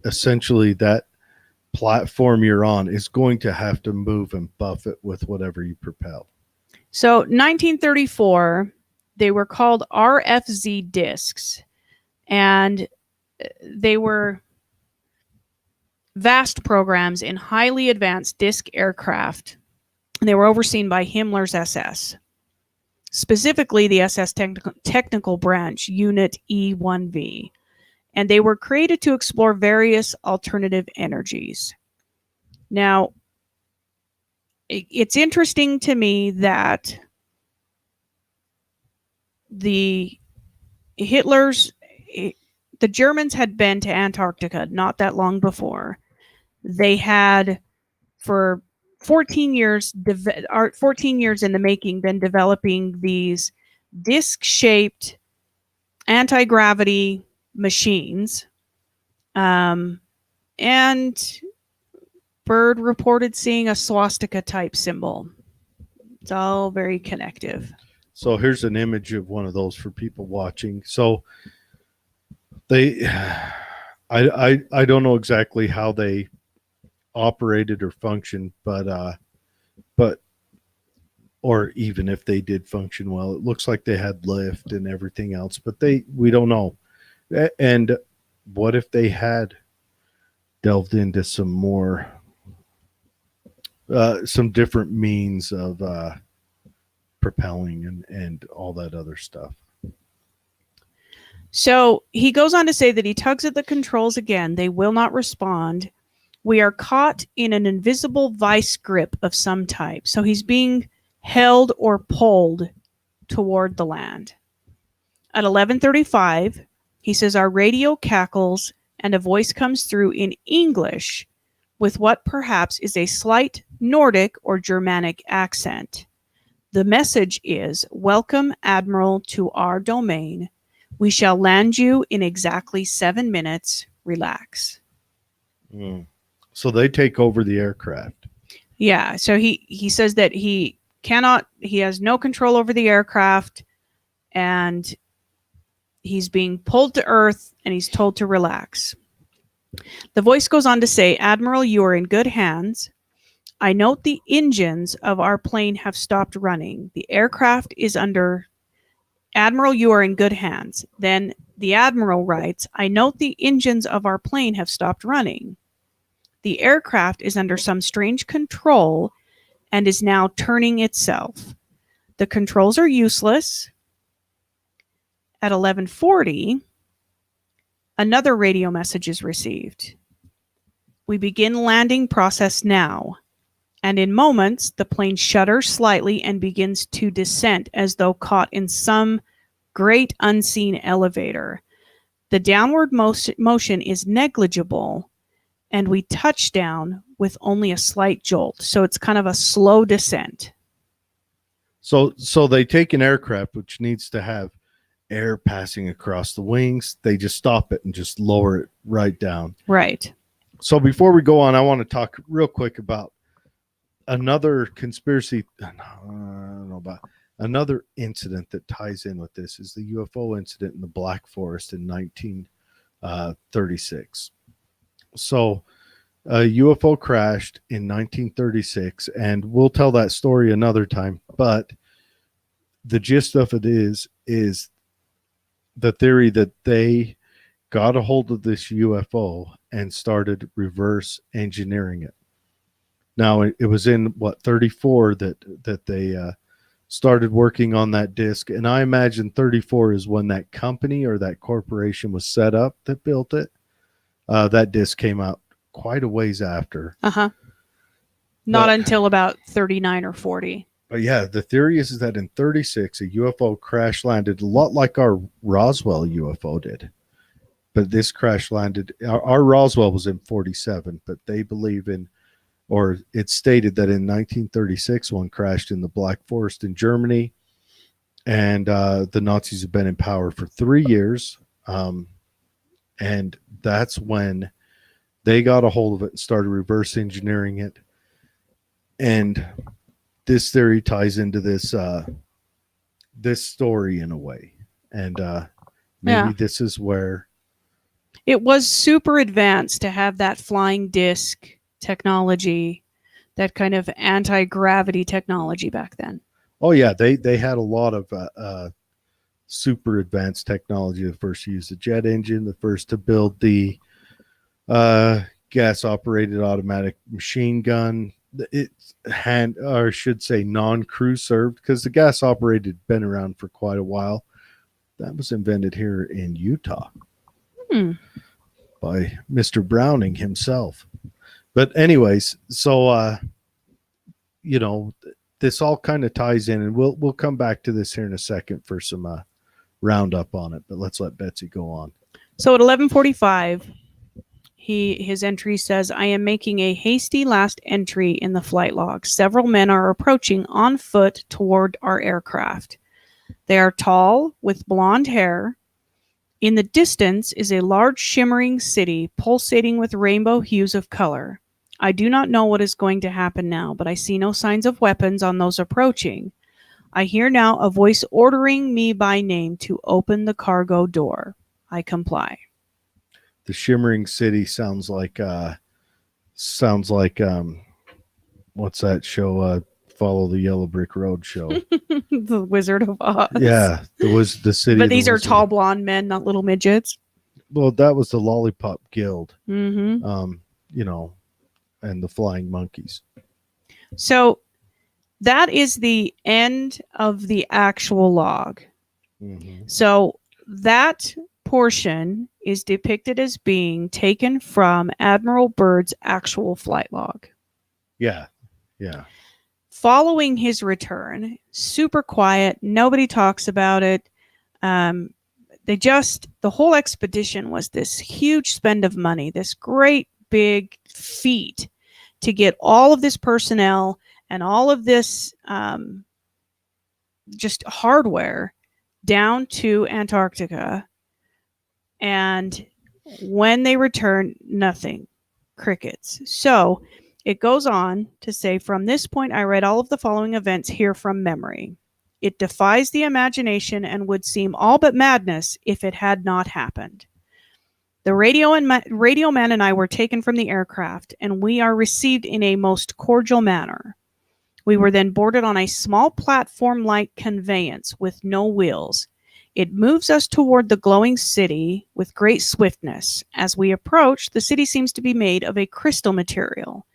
essentially that platform you're on is going to have to move and buff it with whatever you propel. So 1934, they were called RFZ discs, and they were vast programs in highly advanced disc aircraft. And they were overseen by Himmler's SS, specifically the SS Technical Branch, Unit E1V. And they were created to explore various alternative energies. Now, it's interesting to me that the Germans had been to Antarctica not that long before. They had, for 14 years in the making, been developing these disc-shaped anti-gravity machines. And Byrd reported seeing a swastika-type symbol. It's all very connective. So here's an image of one of those for people watching. So I don't know exactly how they operated or functioned, but or even if they did function well, it looks like they had lift and everything else, but we don't know. And what if they had delved into some more some different means of propelling and all that other stuff? So he goes on to say that he tugs at the controls again. They will not respond. We are caught in an invisible vice grip of some type. So he's being held or pulled toward the land. At 11:35, he says, our radio cackles and a voice comes through in English with what perhaps is a slight Nordic or Germanic accent. The message is, "Welcome, Admiral, to our domain. We shall land you in exactly 7 minutes. Relax." So they take over the aircraft. Yeah. So he says that he has no control over the aircraft, and he's being pulled to Earth, and he's told to relax. The voice goes on to say, "Admiral, you are in good hands. I note the engines of our plane have stopped running. The aircraft is under... Admiral, you are in good hands." Then the Admiral writes, "I note the engines of our plane have stopped running. The aircraft is under some strange control and is now turning itself. The controls are useless." At 11:40, another radio message is received. "We begin landing process now." And in moments, the plane shudders slightly and begins to descend as though caught in some great unseen elevator. The downward motion is negligible, and we touch down with only a slight jolt. So it's kind of a slow descent. So they take an aircraft which needs to have air passing across the wings. They just stop it and just lower it right down. Right. So before we go on, I want to talk real quick about another conspiracy. I don't know about another incident that ties in with this is the UFO incident in the Black Forest in 1936. So a UFO crashed in 1936, and we'll tell that story another time. But the gist of it is the theory that they got a hold of this UFO and started reverse engineering it. Now, it was in 34 that they started working on that disc, and I imagine 34 is when that company or that corporation was set up that built it. That disc came out quite a ways after. Not until about 39 or 40. But yeah, the theory is that in 36, a UFO crash landed a lot like our Roswell UFO did. But this crash landed, our Roswell was in 47, but they believe in, or it's stated that in 1936, one crashed in the Black Forest in Germany, and the Nazis have been in power for 3 years. And that's when they got a hold of it and started reverse engineering it. And this theory ties into this story in a way. And maybe this is where it was super advanced to have that flying disc technology, that kind of anti-gravity technology back then. Oh yeah, they had a lot of super advanced technology. The first to use the jet engine, the first to build the gas operated automatic machine gun. It's non-crew served, because the gas operated been around for quite a while. That was invented here in Utah by Mr. Browning himself. But anyways, so this all kind of ties in, and we'll come back to this here in a second for some roundup on it. But let's let Betsy go on. So at 11:45, his entry says, "I am making a hasty last entry in the flight log. Several men are approaching on foot toward our aircraft. They are tall, with blonde hair. In the distance is a large shimmering city pulsating with rainbow hues of color. I do not know what is going to happen now, but I see no signs of weapons on those approaching. I hear now a voice ordering me by name to open the cargo door. I comply." The shimmering city sounds like what's that show? Follow the Yellow Brick Road show. The Wizard of Oz. Yeah, there was the city. But these are tall blonde men, not little midgets. Well, that was the Lollipop Guild. Mm-hmm. And the Flying Monkeys. So that is the end of the actual log. Mm-hmm. So that portion is depicted as being taken from Admiral Byrd's actual flight log. Yeah. Following his return, super quiet, nobody talks about it. The whole expedition was this huge spend of money, this great big feat to get all of this personnel and all of this just hardware down to Antarctica. And when they return, nothing. Crickets. So it goes on to say, from this point, I read all of the following events here from memory. It defies the imagination and would seem all but madness if it had not happened. The radio man and I were taken from the aircraft, and we are received in a most cordial manner. We were then boarded on a small platform-like conveyance with no wheels. It moves us toward the glowing city with great swiftness. As we approach, the city seems to be made of a crystal material.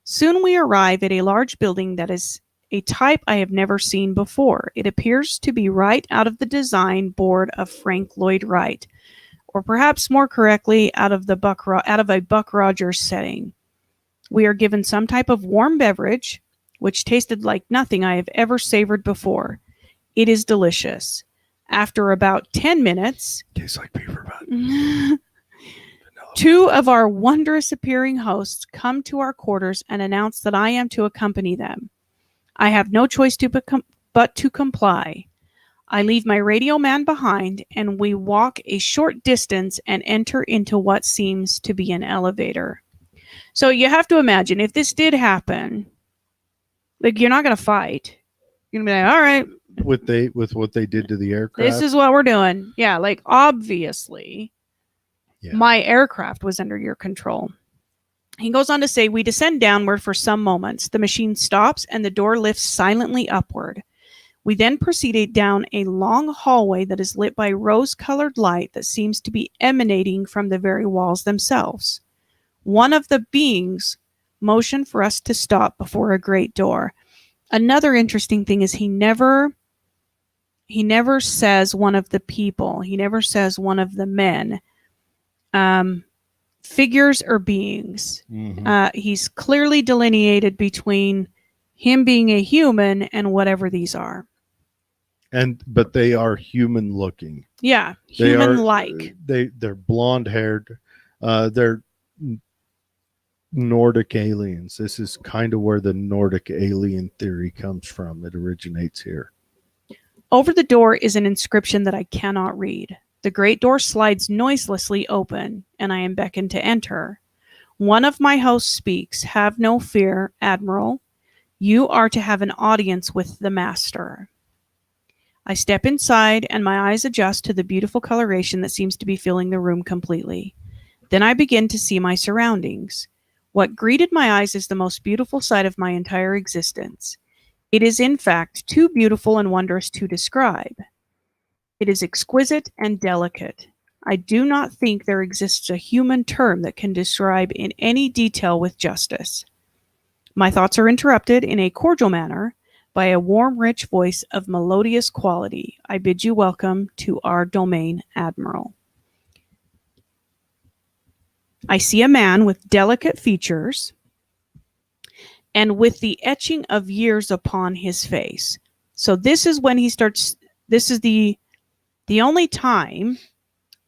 Soon we arrive at a large building that is a type I have never seen before. It appears to be right out of the design board of Frank Lloyd Wright, or perhaps more correctly, out of a Buck Rogers setting. We are given some type of warm beverage, which tasted like nothing I have ever savored before. It is delicious. After about 10 minutes, tastes like beaver butt. Two of our wondrous appearing hosts come to our quarters and announce that I am to accompany them. I have no choice but to comply. I leave my radio man behind, and we walk a short distance and enter into what seems to be an elevator. So you have to imagine, if this did happen, like, you're not going to fight. You're going to be like, all right. With what they did to the aircraft. This is what we're doing. Yeah, like, obviously, my aircraft was under your control. He goes on to say, we descend downward for some moments. The machine stops, and the door lifts silently upward. We then proceeded down a long hallway that is lit by rose-colored light that seems to be emanating from the very walls themselves. One of the beings motioned for us to stop before a great door. Another interesting thing is he never says one of the people. He never says one of the men. Figures or beings. Mm-hmm. He's clearly delineated between him being a human and whatever these are. But they are human looking. Yeah, human-like. They're blonde haired. They're Nordic aliens. This is kind of where the Nordic alien theory comes from. It originates here. Over the door is an inscription that I cannot read. The great door slides noiselessly open, and I am beckoned to enter. One of my hosts speaks. Have no fear, Admiral. You are to have an audience with the master. I step inside, and my eyes adjust to the beautiful coloration that seems to be filling the room completely. Then I begin to see my surroundings. What greeted my eyes is the most beautiful sight of my entire existence. It is, in fact, too beautiful and wondrous to describe. It is exquisite and delicate. I do not think there exists a human term that can describe in any detail with justice. My thoughts are interrupted in a cordial manner by a warm, rich voice of melodious quality. I bid you welcome to our domain, Admiral. I see a man with delicate features and with the etching of years upon his face. So this is when he starts, this is the only time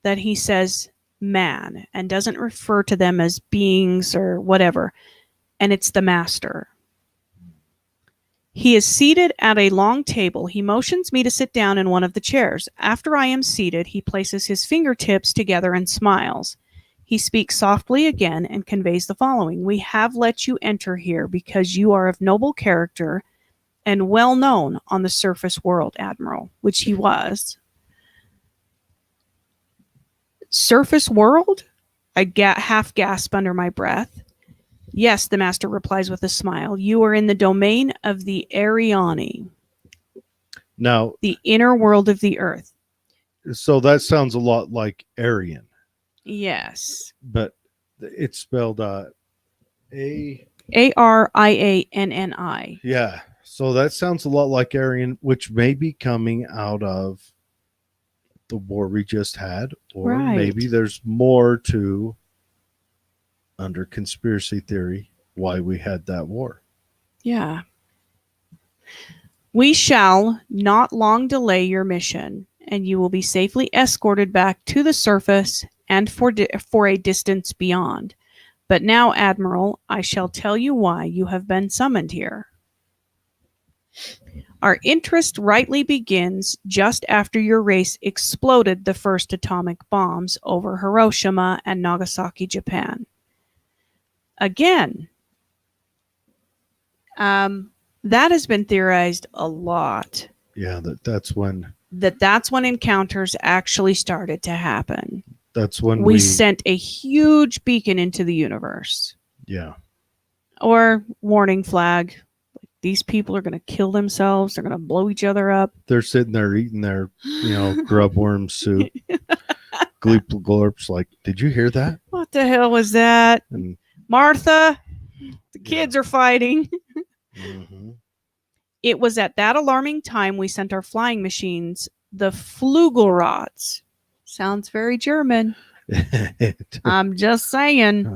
that he says man and doesn't refer to them as beings or whatever. And it's the master. He is seated at a long table. He motions me to sit down in one of the chairs. After I am seated, he places his fingertips together and smiles. He speaks softly again and conveys the following. We have let you enter here because you are of noble character and well known on the surface world, Admiral, which he was. Surface world? I half gasp under my breath. Yes, the master replies with a smile. You are in the domain of the Ariani. Now, the inner world of the earth. So that sounds a lot like Aryan. Yes. But it's spelled A-R-I-A-N-N-I. Yeah. So that sounds a lot like Aryan, which may be coming out of the war we just had, or maybe there's more to, under conspiracy theory, why we had that war. Yeah. We shall not long delay your mission, and you will be safely escorted back to the surface and for a distance beyond. But now, Admiral, I shall tell you why you have been summoned here. Our interest rightly begins just after your race exploded the first atomic bombs over Hiroshima and Nagasaki, Japan. Again, that has been theorized a lot. Yeah, that's when encounters actually started to happen. That's when we sent a huge beacon into the universe. Yeah. Or warning flag. These people are going to kill themselves. They're going to blow each other up. They're sitting there eating their, grub worm soup. Gleep glorps like, did you hear that? What the hell was that? And Martha, the kids are fighting. Mm-hmm. It was at that alarming time we sent our flying machines, the Flugelrods. Sounds very German. I'm just saying.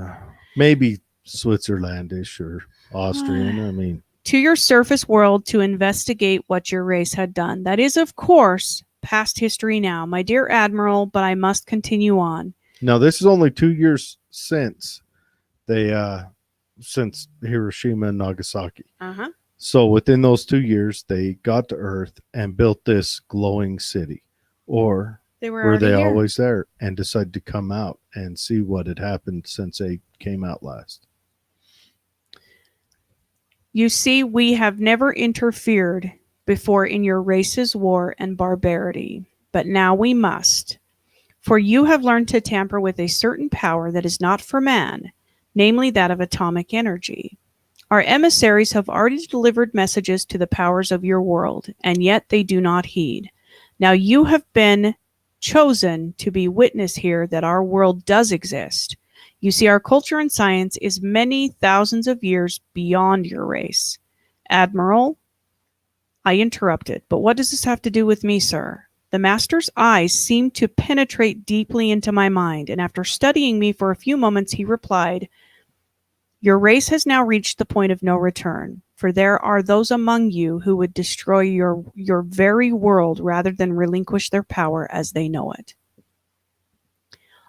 Maybe Switzerlandish or Austrian. To your surface world to investigate what your race had done. That is, of course, past history now, my dear Admiral, but I must continue on. Now, this is only 2 years since since Hiroshima and Nagasaki. Uh-huh. So within those 2 years, they got to Earth and built this glowing city. Or were they always there and decided to come out and see what had happened since they came out last? You see, we have never interfered before in your race's war and barbarity, but now we must. For you have learned to tamper with a certain power that is not for man, namely that of atomic energy. Our emissaries have already delivered messages to the powers of your world, and yet they do not heed. Now you have been chosen to be witness here that our world does exist. You see, our culture and science is many thousands of years beyond your race. Admiral, I interrupted, but what does this have to do with me, sir? The master's eyes seemed to penetrate deeply into my mind, and after studying me for a few moments, he replied, your race has now reached the point of no return, for there are those among you who would destroy your very world rather than relinquish their power as they know it.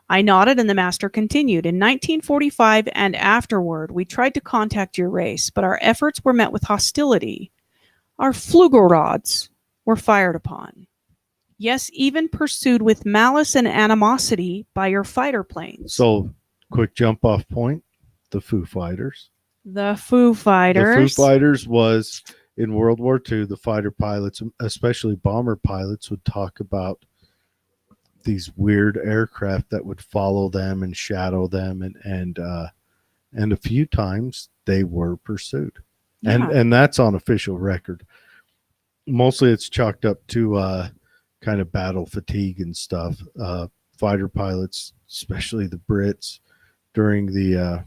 I nodded, and the master continued. In 1945 and afterward, we tried to contact your race, but our efforts were met with hostility. Our Flugelrods were fired upon. Yes, even pursued with malice and animosity by your fighter planes. So, quick jump off point, the Foo Fighters. The Foo Fighters. The Foo Fighters was, in World War II, the fighter pilots, especially bomber pilots, would talk about these weird aircraft that would follow them and shadow them, and a few times they were pursued. Yeah. And that's on official record. Mostly it's chalked up to kind of battle fatigue and stuff. Fighter pilots, especially the Brits, during the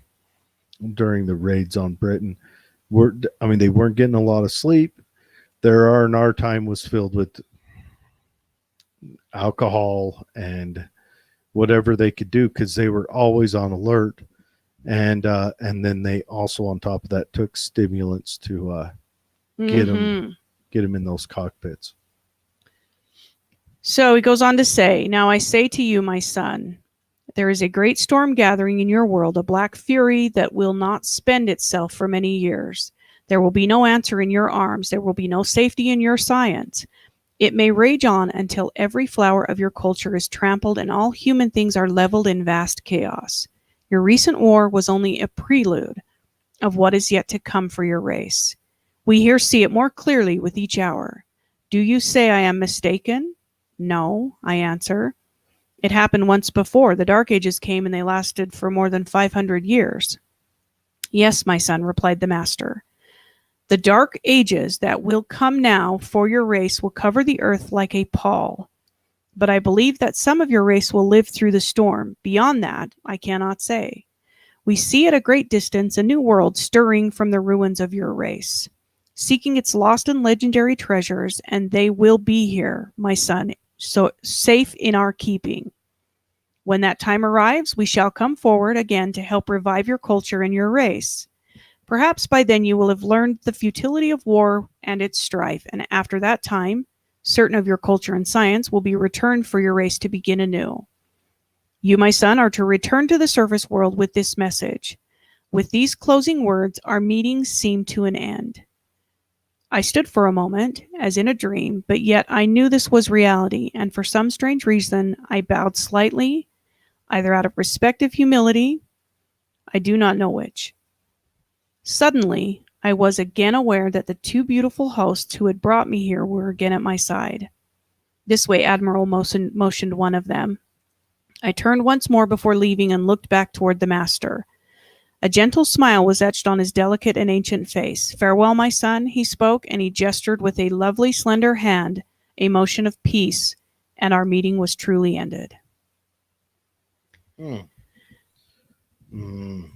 raids on Britain, they weren't getting a lot of sleep. Our time was filled with alcohol and whatever they could do because they were always on alert, and then they also on top of that took stimulants to get them in those cockpits. So he goes on to say, now I say to you, my son, there is a great storm gathering in your world, a black fury that will not spend itself for many years. There will be no answer in your arms. There will be no safety in your science. It may rage on until every flower of your culture is trampled and all human things are leveled in vast chaos. Your recent war was only a prelude of what is yet to come for your race. We here see it more clearly with each hour. Do you say I am mistaken? No, I answer. It happened once before. The Dark Ages came and they lasted for more than 500 years. Yes, my son, replied the master. The Dark Ages that will come now for your race will cover the earth like a pall. But I believe that some of your race will live through the storm. Beyond that, I cannot say. We see at a great distance a new world stirring from the ruins of your race, seeking its lost and legendary treasures, and they will be here, my son, so safe in our keeping. When that time arrives, we shall come forward again to help revive your culture and your race. Perhaps by then you will have learned the futility of war and its strife, and after that time, certain of your culture and science will be returned for your race to begin anew. You, my son, are to return to the surface world with this message. With these closing words, our meetings seem to an end. I stood for a moment, as in a dream, but yet I knew this was reality, and for some strange reason, I bowed slightly, either out of respect of humility, I do not know which. Suddenly, I was again aware that the two beautiful hosts who had brought me here were again at my side. This way, Admiral motioned one of them. I turned once more before leaving and looked back toward the master. A gentle smile was etched on his delicate and ancient face. "Farewell, my son," he spoke, and he gestured with a lovely, slender hand, a motion of peace, and our meeting was truly ended.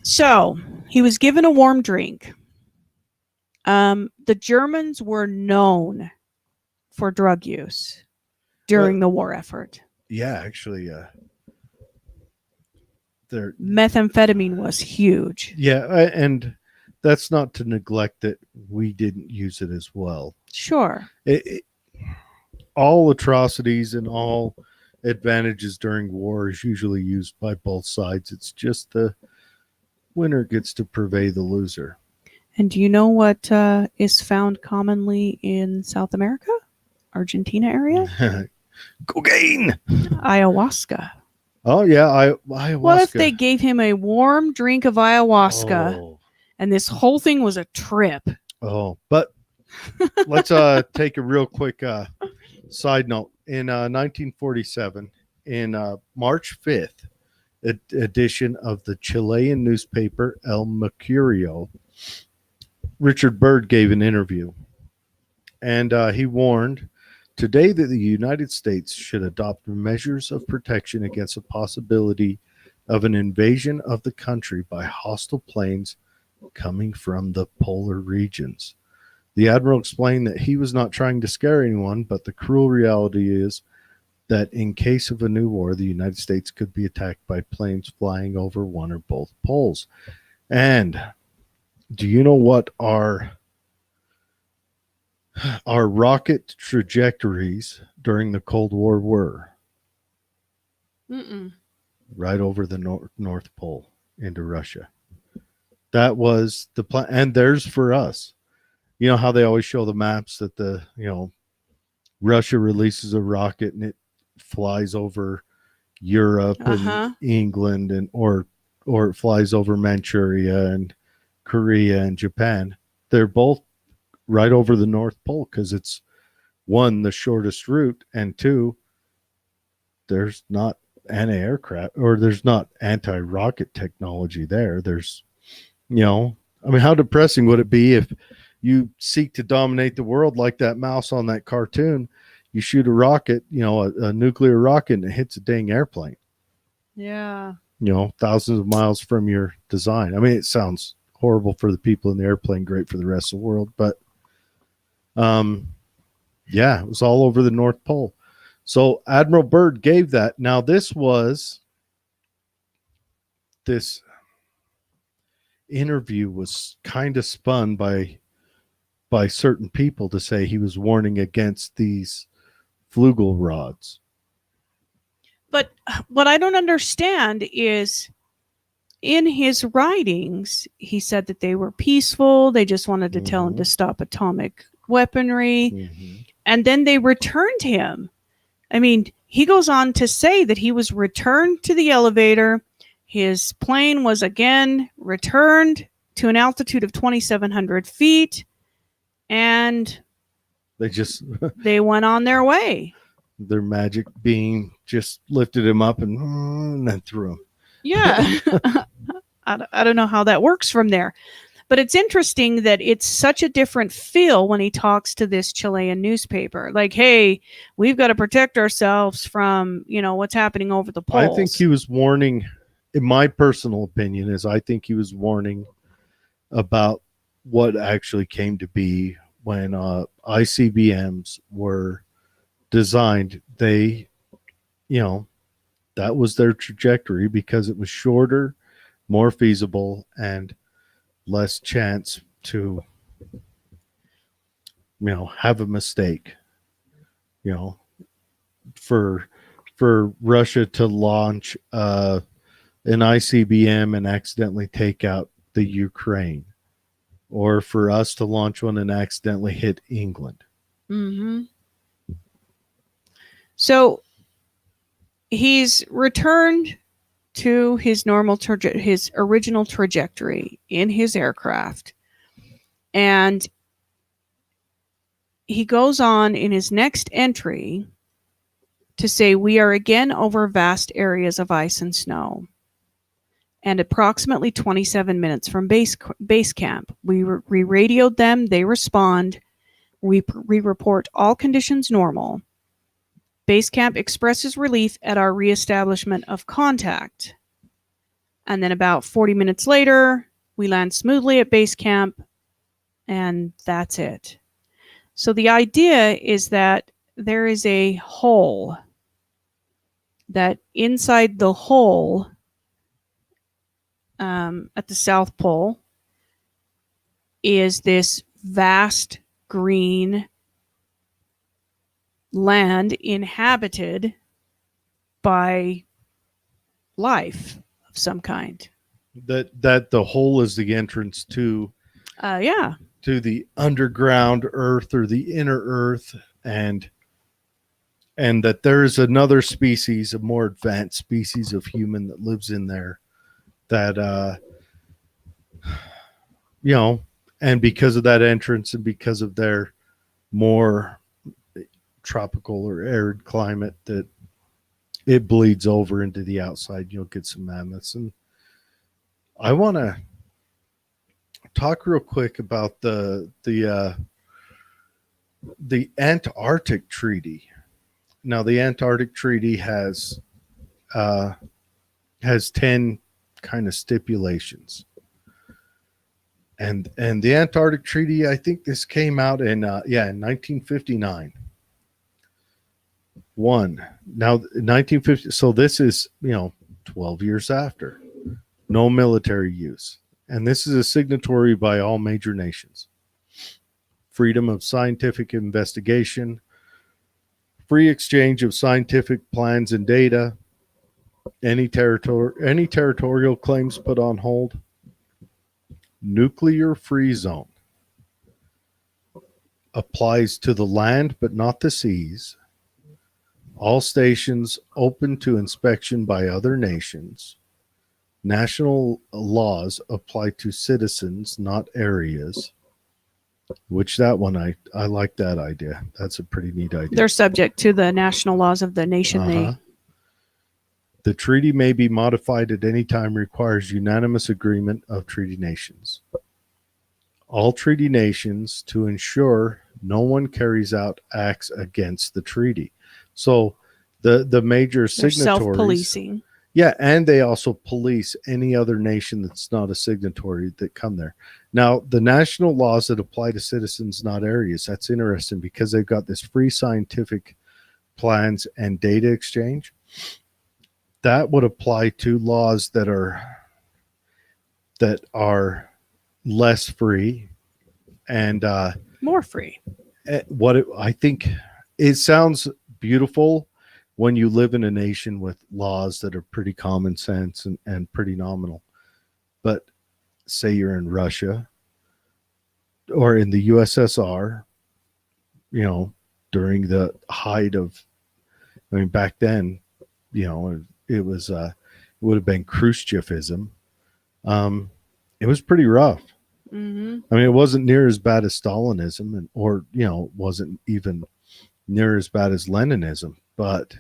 So, he was given a warm drink. The Germans were known for drug use during the war effort. Yeah, actually, methamphetamine was huge. Yeah, and that's not to neglect that we didn't use it as well. Sure. All atrocities and all advantages during war is usually used by both sides. It's just the winner gets to purvey the loser. And do you know what is found commonly in South America? Argentina area? Cocaine! Ayahuasca. Oh, yeah, ayahuasca. What if they gave him a warm drink of ayahuasca and this whole thing was a trip? Oh, but let's take a real quick side note. In 1947, in March 5th edition of the Chilean newspaper El Mercurio, Richard Byrd gave an interview, and he warned today that the United States should adopt measures of protection against the possibility of an invasion of the country by hostile planes coming from the polar regions. The Admiral explained that he was not trying to scare anyone, but the cruel reality is that in case of a new war, the United States could be attacked by planes flying over one or both poles. And do you know what our rocket trajectories during the Cold War were? Right over the North Pole into Russia. That was the plan. And there's for us. You know how they always show the maps that Russia releases a rocket and it flies over Europe and England and or it flies over Manchuria and Korea and Japan. They're both right over the North Pole because it's, one, the shortest route, and two, there's not anti-aircraft or there's not anti-rocket technology there. There's, how depressing would it be if you seek to dominate the world like that mouse on that cartoon? You shoot a rocket, a nuclear rocket, and it hits a dang airplane. Yeah. Thousands of miles from your design. I mean, it sounds horrible for the people in the airplane, great for the rest of the world, but yeah, it was all over the North Pole. So Admiral Byrd gave that. Now this interview was kind of spun by certain people to say he was warning against these flugel rods. But what I don't understand is, in his writings, he said that they were peaceful. They just wanted to tell him to stop atomic weaponry. And then they returned him. I mean, he goes on to say that he was returned to the elevator. His plane was again returned to an altitude of 2,700 feet. And they went on their way. Their magic beam just lifted him up and then threw him. Yeah. I don't know how that works from there. But it's interesting that it's such a different feel when he talks to this Chilean newspaper. Like, hey, we've got to protect ourselves from, what's happening over the poles. I think he was warning, in my personal opinion, I think he was warning about what actually came to be when ICBMs were designed. They, that was their trajectory because it was shorter, more feasible, and less chance to, have a mistake, for Russia to launch an ICBM and accidentally take out the Ukraine. or for us to launch one and accidentally hit England. Mm-hmm. So he's returned to his his original trajectory in his aircraft, and he goes on in his next entry to say, "We are again over vast areas of ice and snow, and approximately 27 minutes from base camp. We radioed them. They respond. We report all conditions normal. Base camp expresses relief at our reestablishment of contact." And then about 40 minutes later, we land smoothly at base camp, and that's it. So the idea is that there is a hole, that inside the hole at the South Pole is this vast green land inhabited by life of some kind. That the hole is the entrance to the underground earth or the inner earth, and that there is another species, a more advanced species of human that lives in there, that and because of that entrance and because of their more tropical or arid climate, that it bleeds over into the outside. You'll get some mammoths. And I want to talk real quick about the Antarctic Treaty. Now, the Antarctic Treaty has 10 kind of stipulations, and the Antarctic Treaty, I think this came out in 1959. Now 1950. So this is 12 years after. No military use, and this is a signatory by all major nations. Freedom of scientific investigation, free exchange of scientific plans and data, any territorial claims put on hold, nuclear free zone, applies to the land but not the seas, all stations open to inspection by other nations, national laws apply to citizens, not areas. Which that one, I like that idea. That's a pretty neat idea. They're subject to the national laws of the nation. The treaty may be modified at any time, requires unanimous agreement of treaty nations. All treaty nations to ensure no one carries out acts against the treaty. So the major signatories, self-policing. Yeah, and they also police any other nation that's not a signatory that come there. Now, the national laws that apply to citizens, not areas, that's interesting because they've got this free scientific plans and data exchange. That would apply to laws that are less free and more free. I think it sounds beautiful when you live in a nation with laws that are pretty common sense and pretty nominal. But say you're in Russia or in the USSR, during the height of, back then, it was, it would have been Khrushchevism. It was pretty rough. Mm-hmm. It wasn't near as bad as Stalinism or wasn't even near as bad as Leninism, but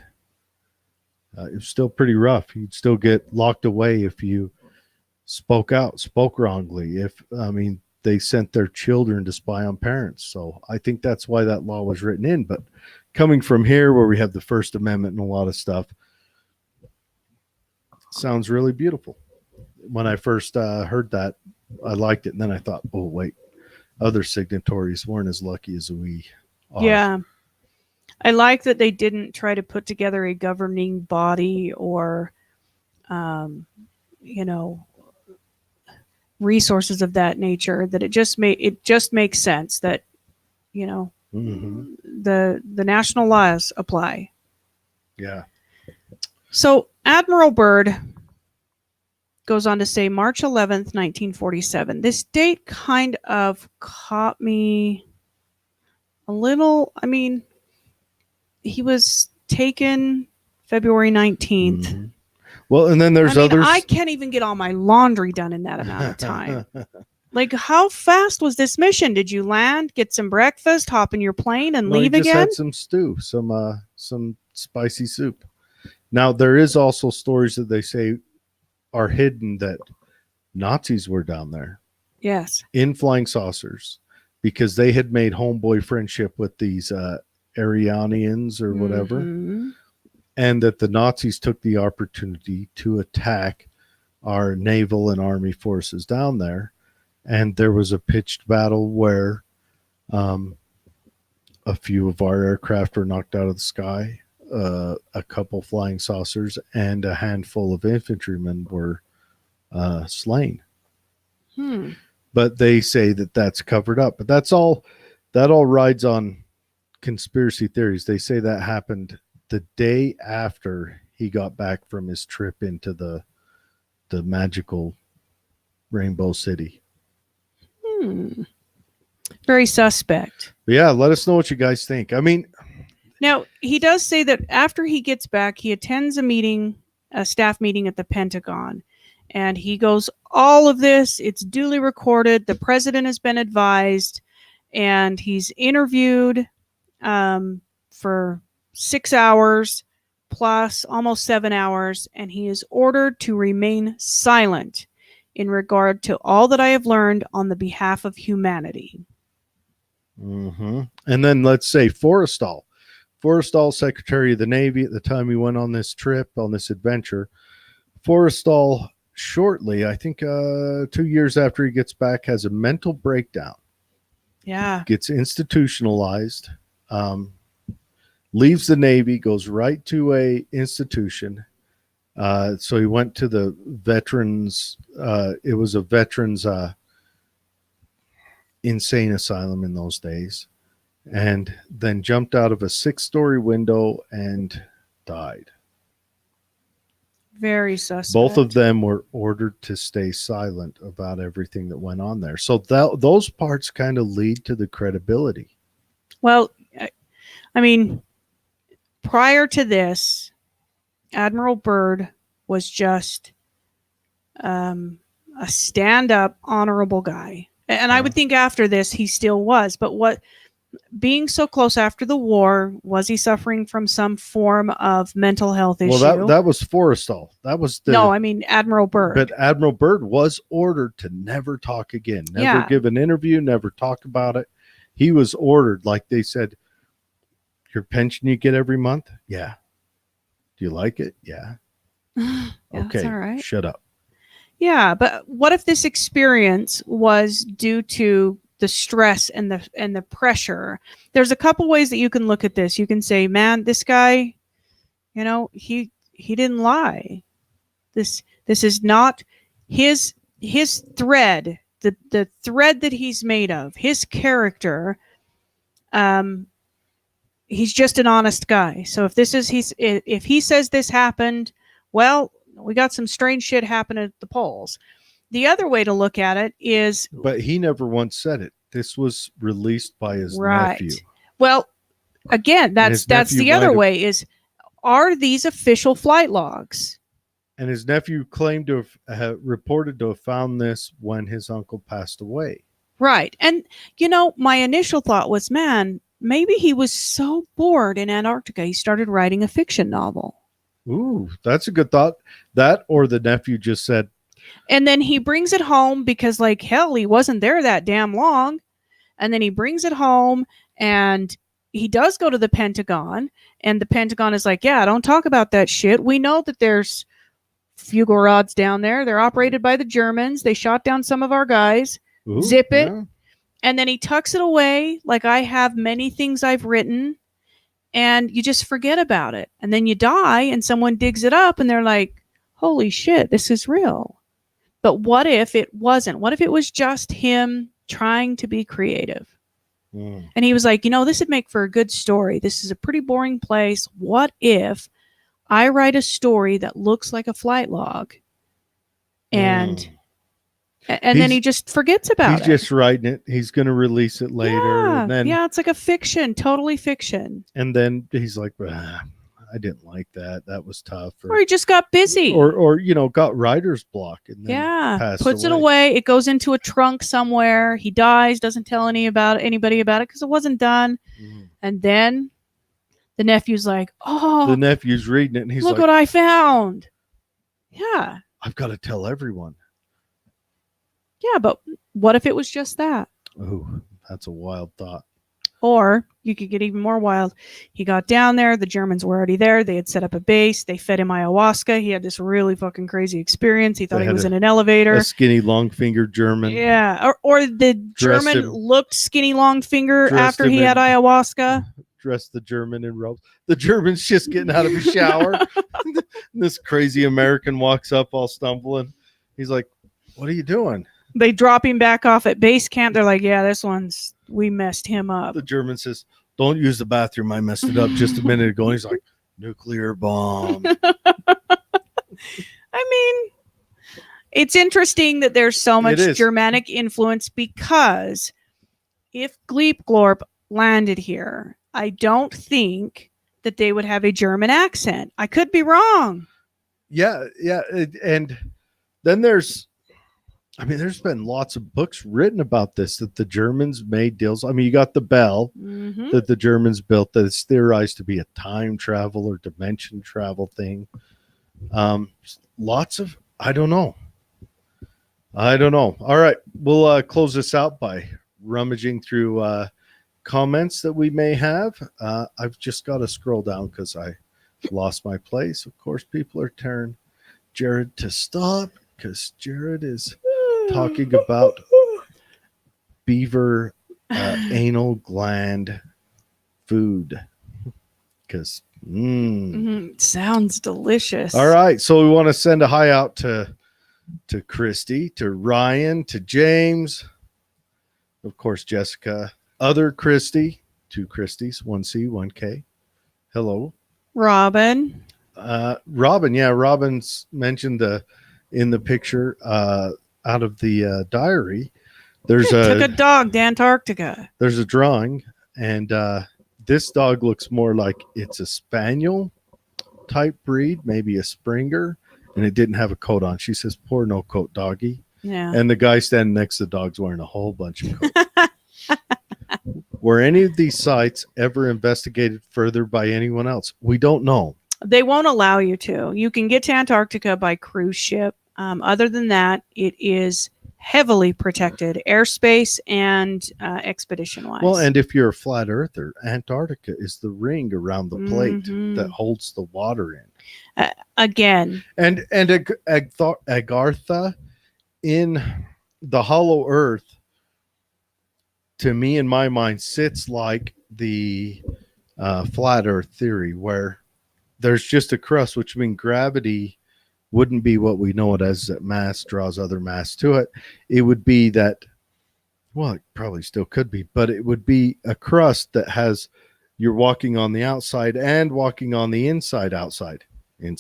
it was still pretty rough. You'd still get locked away if you spoke wrongly. They sent their children to spy on parents. So I think that's why that law was written in. But coming from here, where we have the First Amendment and a lot of stuff, sounds really beautiful. When I first heard that, I liked it. And then I thought, oh, wait, other signatories weren't as lucky as we are. Yeah. I like that they didn't try to put together a governing body or, resources of that nature. That it just makes sense that, Mm-hmm. the national laws apply. Yeah. So Admiral Byrd goes on to say March 11th, 1947. This date kind of caught me a little. I mean, he was taken February 19th. Mm-hmm. Well, and then there's others. I can't even get all my laundry done in that amount of time. Like, how fast was this mission? Did you land, get some breakfast, hop in your plane, and leave he just again? had some stew, some spicy soup. Now, there is also stories that they say are hidden that Nazis were down there. Yes. In flying saucers, because they had made homeboy friendship with these Arianians or whatever. Mm-hmm. And that the Nazis took the opportunity to attack our naval and army forces down there. And there was a pitched battle where a few of our aircraft were knocked out of the sky, a couple flying saucers, and a handful of infantrymen were slain. But they say that that's covered up. But that all rides on conspiracy theories. They say that happened the day after he got back from his trip into the magical Rainbow City. Very suspect. But yeah, let us know what you guys think. I mean, now he does say that after he gets back, he attends a staff meeting at the Pentagon, and he goes, all of this, it's duly recorded. The president has been advised, and he's interviewed for 6 hours plus almost 7 hours, and he is ordered to remain silent in regard to all that I have learned on the behalf of humanity. Mm-hmm. And then let's say Forrestal, Secretary of the Navy at the time he went on this trip, on this adventure. Forrestal, shortly, I think 2 years after he gets back, has a mental breakdown. Yeah. Gets institutionalized, leaves the Navy, goes right to a institution. So he went to the veterans. It was a veterans insane asylum in those days, and then jumped out of a 6-story window and died. Very suspect. Both of them were ordered to stay silent about everything that went on there. So those parts kind of lead to the credibility. Well, I mean, prior to this, Admiral Byrd was just a stand-up, honorable guy. And I would think after this, he still was. But being so close after the war, was he suffering from some form of mental health issue? Well, that was Forrestal. That was no, I mean Admiral Byrd. But Admiral Byrd was ordered to never talk again, never give an interview, never talk about it. He was ordered, like they said, your pension you get every month? Yeah. Do you like it? Yeah. Yeah, okay. All right. Shut up. Yeah, but what if this experience was due to the stress and the pressure? There's a couple ways that you can look at this. You can say, man, this guy, he didn't lie. This is not his thread, the thread that he's made of, his character. He's just an honest guy. So if he says this happened, well, we got some strange shit happening at the polls. The other way to look at it is... But he never once said it. This was released by his nephew. Well, again, that's the other way is, are these official flight logs? And his nephew claimed to have reported to have found this when his uncle passed away. Right. And, my initial thought was, man, maybe he was so bored in Antarctica, he started writing a fiction novel. Ooh, that's a good thought. That or the nephew just said. And then he brings it home because, like, hell, he wasn't there that damn long. And then he brings it home and he does go to the Pentagon. And the Pentagon is like, yeah, don't talk about that shit. We know that there's fugal rods down there. They're operated by the Germans. They shot down some of our guys. Ooh, zip it. Yeah. And then he tucks it away like I have many things I've written. And you just forget about it. And then you die and someone digs it up and they're like, holy shit, this is real. But what if it wasn't? What if it was just him trying to be creative? And he was like, this would make for a good story. This is a pretty boring place. What if I write a story that looks like a flight log? and then he just forgets about it. He's just writing it. He's going to release it later. Yeah, and then, it's like a fiction, totally fiction. And then he's like, I didn't like that. That was tough. Or he just got busy. Or got writer's block. And then puts it away. It goes into a trunk somewhere. He dies, doesn't tell anybody about it because it wasn't done. And then the nephew's like, oh. The nephew's reading it and he's look like, what I found. Yeah. I've got to tell everyone. Yeah, but what if it was just that? Oh, that's a wild thought. Or you could get even more wild. He got down there. The Germans were already there. They had set up a base. They fed him ayahuasca. He had this really fucking crazy experience. He thought he was in an elevator. A skinny, long-fingered German. Yeah. Or the German looked skinny, long finger after he had ayahuasca. Dressed the German in robes. The German's just getting out of a shower. This crazy American walks up all stumbling. He's like, what are you doing? They drop him back off at base camp. They're like, yeah, we messed him up. The German says, don't use the bathroom. I messed it up just a minute ago. And he's like, nuclear bomb. I mean, it's interesting that there's so much Germanic influence because if Gleep Glorp landed here, I don't think that they would have a German accent. I could be wrong. Yeah. And then there's been lots of books written about this, that the Germans made deals. I mean, you got the bell that the Germans built that is theorized to be a time travel or dimension travel thing. Lots of, I don't know. All right. We'll close this out by rummaging through comments that we may have. I've just got to scroll down because I lost my place. Of course, people are telling Jared to stop because Jared is talking about beaver anal gland food because sounds delicious. All right, so we want to send a hi out to Christy, to Ryan, to James, of course Jessica, other Christy, 2 Christys, 1C, 1K. Hello, Robin. Robin's mentioned in the picture out of the diary, took a dog to Antarctica. There's a drawing, and this dog looks more like it's a spaniel type breed, maybe a Springer, and it didn't have a coat on. She says, poor no coat doggy. Yeah. And the guy standing next to the dog's wearing a whole bunch of coats. Were any of these sites ever investigated further by anyone else? We don't know. They won't allow you to. You can get to Antarctica by cruise ship. Other than that, it is heavily protected airspace and expedition-wise. Well, and if you're a flat earther, Antarctica is the ring around the plate that holds the water in. Again. And Agartha in the hollow earth, to me, in my mind, sits like the flat earth theory, where there's just a crust, which means gravity wouldn't be what we know it as, that mass draws other mass to it. It would be that, well, it probably still could be, but it would be a crust that has, you're walking on the outside and walking on the inside, And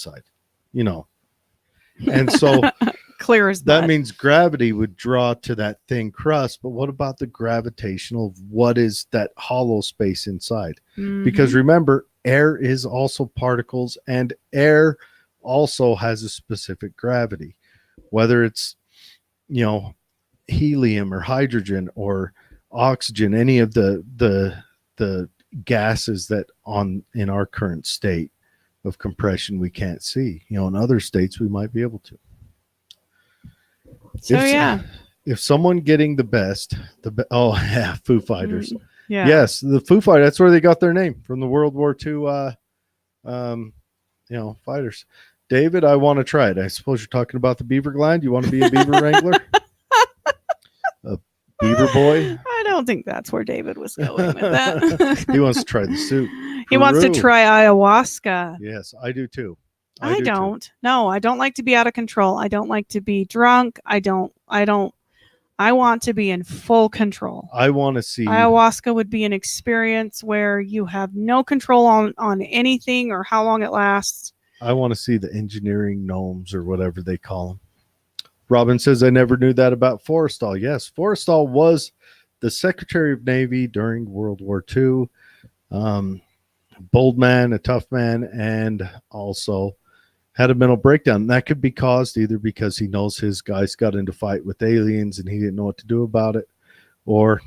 so clear as that means gravity would draw to that thin crust. But what about the gravitational, what is that hollow space inside? Because remember, air is also particles, and air also has a specific gravity, whether it's, helium or hydrogen or oxygen, any of the gases that in our current state of compression we can't see. In other states we might be able to. So if someone getting the best, Foo Fighters. Yeah. Yes, the Foo Fighters. That's where they got their name, from the World War II fighters. David, I want to try it. I suppose you're talking about the beaver gland. You want to be a beaver wrangler? A beaver boy? I don't think that's where David was going with that. He wants to try the soup. He wants to try ayahuasca. Yes, I do too. I don't. No, I don't like to be out of control. I don't like to be drunk. I want to be in full control. I want to see. Ayahuasca would be an experience where you have no control on anything or how long it lasts. I want to see the engineering gnomes or whatever they call them. Robin says, I never knew that about Forrestal. Yes, Forrestal was the Secretary of Navy during World War II. Bold man, a tough man, and also had a mental breakdown. That could be caused either because he knows his guys got into fight with aliens and he didn't know what to do about it, or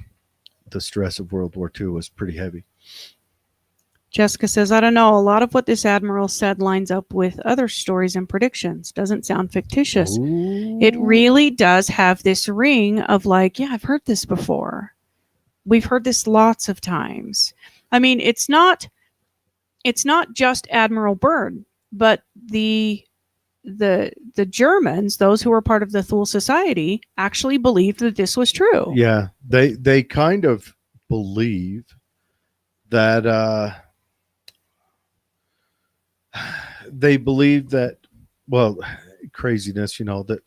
the stress of World War II was pretty heavy. Jessica says, I don't know. A lot of what this admiral said lines up with other stories and predictions. Doesn't sound fictitious. Ooh. It really does have this ring of like, yeah, I've heard this before. We've heard this lots of times. I mean, it's not just Admiral Byrd, but the Germans, those who were part of the Thule Society, actually believed that this was true. Yeah, they kind of believe that they believe that, well, craziness, that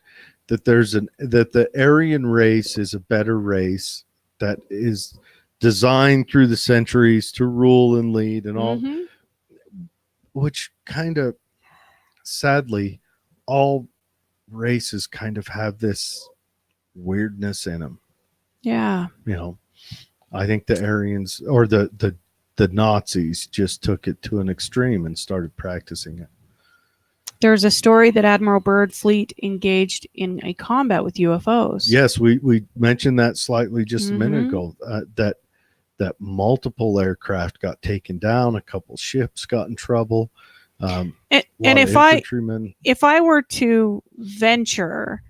that the Aryan race is a better race that is designed through the centuries to rule and lead and all, which kind of, sadly, all races kind of have this weirdness in them. Yeah. I think the Aryans or the Nazis just took it to an extreme and started practicing it. There's a story that Admiral Byrd fleet engaged in a combat with UFOs. Yes, we mentioned that slightly just a minute ago, that multiple aircraft got taken down, a couple ships got in trouble. And if I were to venture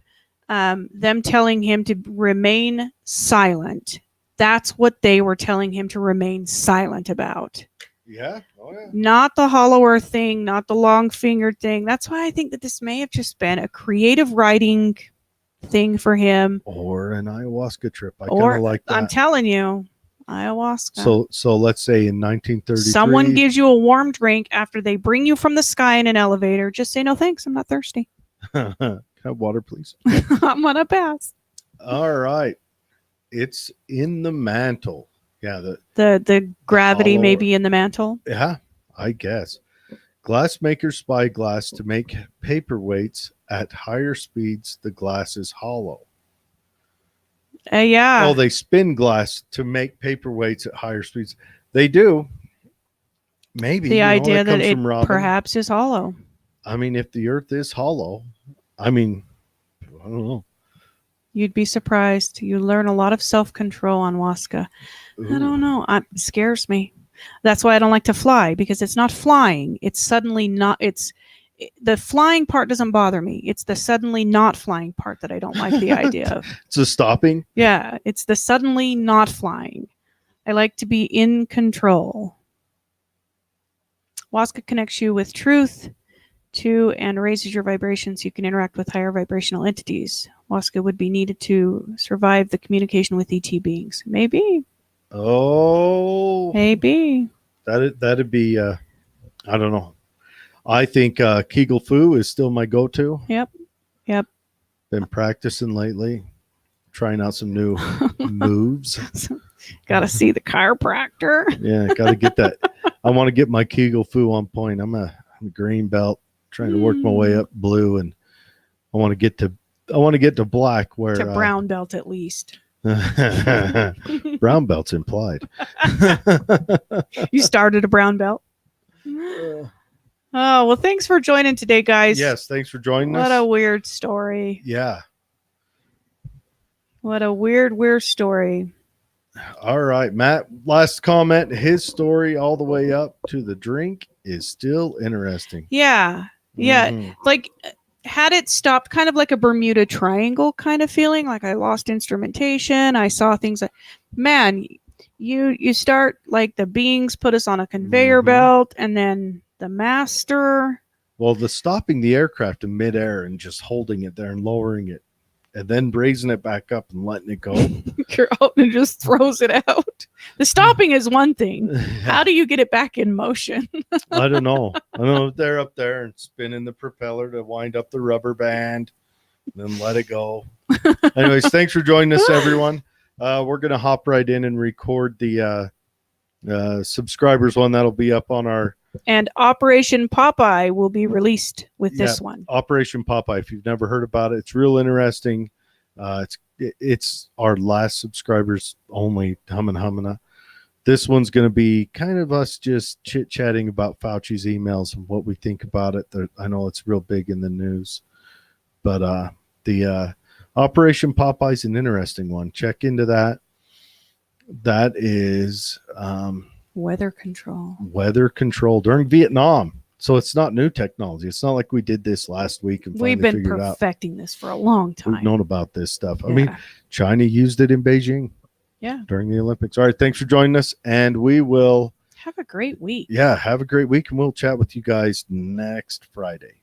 them telling him to remain silent, that's what they were telling him to remain silent about. Yeah. Oh, yeah. Not the hollow earth thing, not the long fingered thing. That's why I think that this may have just been a creative writing thing for him. Or an ayahuasca trip. I kind of like that. I'm telling you, ayahuasca. So let's say in 1933. Someone gives you a warm drink after they bring you from the sky in an elevator. Just say, no thanks, I'm not thirsty. Can I have water, please? I'm going to pass. All right. It's in the mantle. Yeah, the gravity may be in the mantle. Yeah, I guess. Glassmakers spy glass to make paperweights at higher speeds. The glass is hollow. Yeah. Oh, they spin glass to make paperweights at higher speeds. They do. Maybe the idea that it perhaps is hollow. I mean, if the Earth is hollow, I don't know. You'd be surprised. You learn a lot of self-control on Waska. I don't know. It scares me. That's why I don't like to fly, because it's not flying. It's suddenly not. The flying part doesn't bother me. It's the suddenly not flying part that I don't like the idea of. It's a stopping? Yeah. It's the suddenly not flying. I like to be in control. Waska connects you with truth and raises your vibration so you can interact with higher vibrational entities. Waska would be needed to survive the communication with ET beings. Maybe. Oh. Maybe. That'd be, I don't know. I think Kegel Fu is still my go-to. Yep. Been practicing lately, trying out some new moves. Got to see the chiropractor. Yeah, got to get that. I want to get my Kegel Fu on point. I'm a green belt, trying to work my way up blue, and I want to get to black, where to brown belt at least. Brown belt's implied. You started a brown belt. Oh, well, thanks for joining today, guys. Yes, thanks for joining us. What a weird story. Yeah. What a weird story. All right, Matt, last comment. His story all the way up to the drink is still interesting. Yeah. Like, had it stopped, kind of like a Bermuda Triangle kind of feeling, like I lost instrumentation. I saw things like, man, you start, like, the beings put us on a conveyor belt, and then the master. Well, the stopping the aircraft in midair and just holding it there and lowering it, and then raising it back up and letting it go. You're out and just throws it out. The stopping is one thing. How do you get it back in motion? I don't know. They're up there and spinning the propeller to wind up the rubber band, then let it go. Anyways, thanks for joining us, everyone. We're going to hop right in and record the subscribers one. That'll be up on our And Operation Popeye will be released with this one. Operation Popeye. If you've never heard about it, it's real interesting. It's our last subscribers only. Humana. This one's going to be kind of us just chit chatting about Fauci's emails and what we think about it. I know it's real big in the news, but the Operation Popeye's an interesting one. Check into that. That is weather control. Weather control during Vietnam. So it's not new technology. It's not like we did this last week and we've been perfecting this for a long time. We've known about this stuff. I mean, China used it in Beijing. Yeah. During the Olympics. All right. Thanks for joining us. And we will have a great week. Yeah. Have a great week. And we'll chat with you guys next Friday.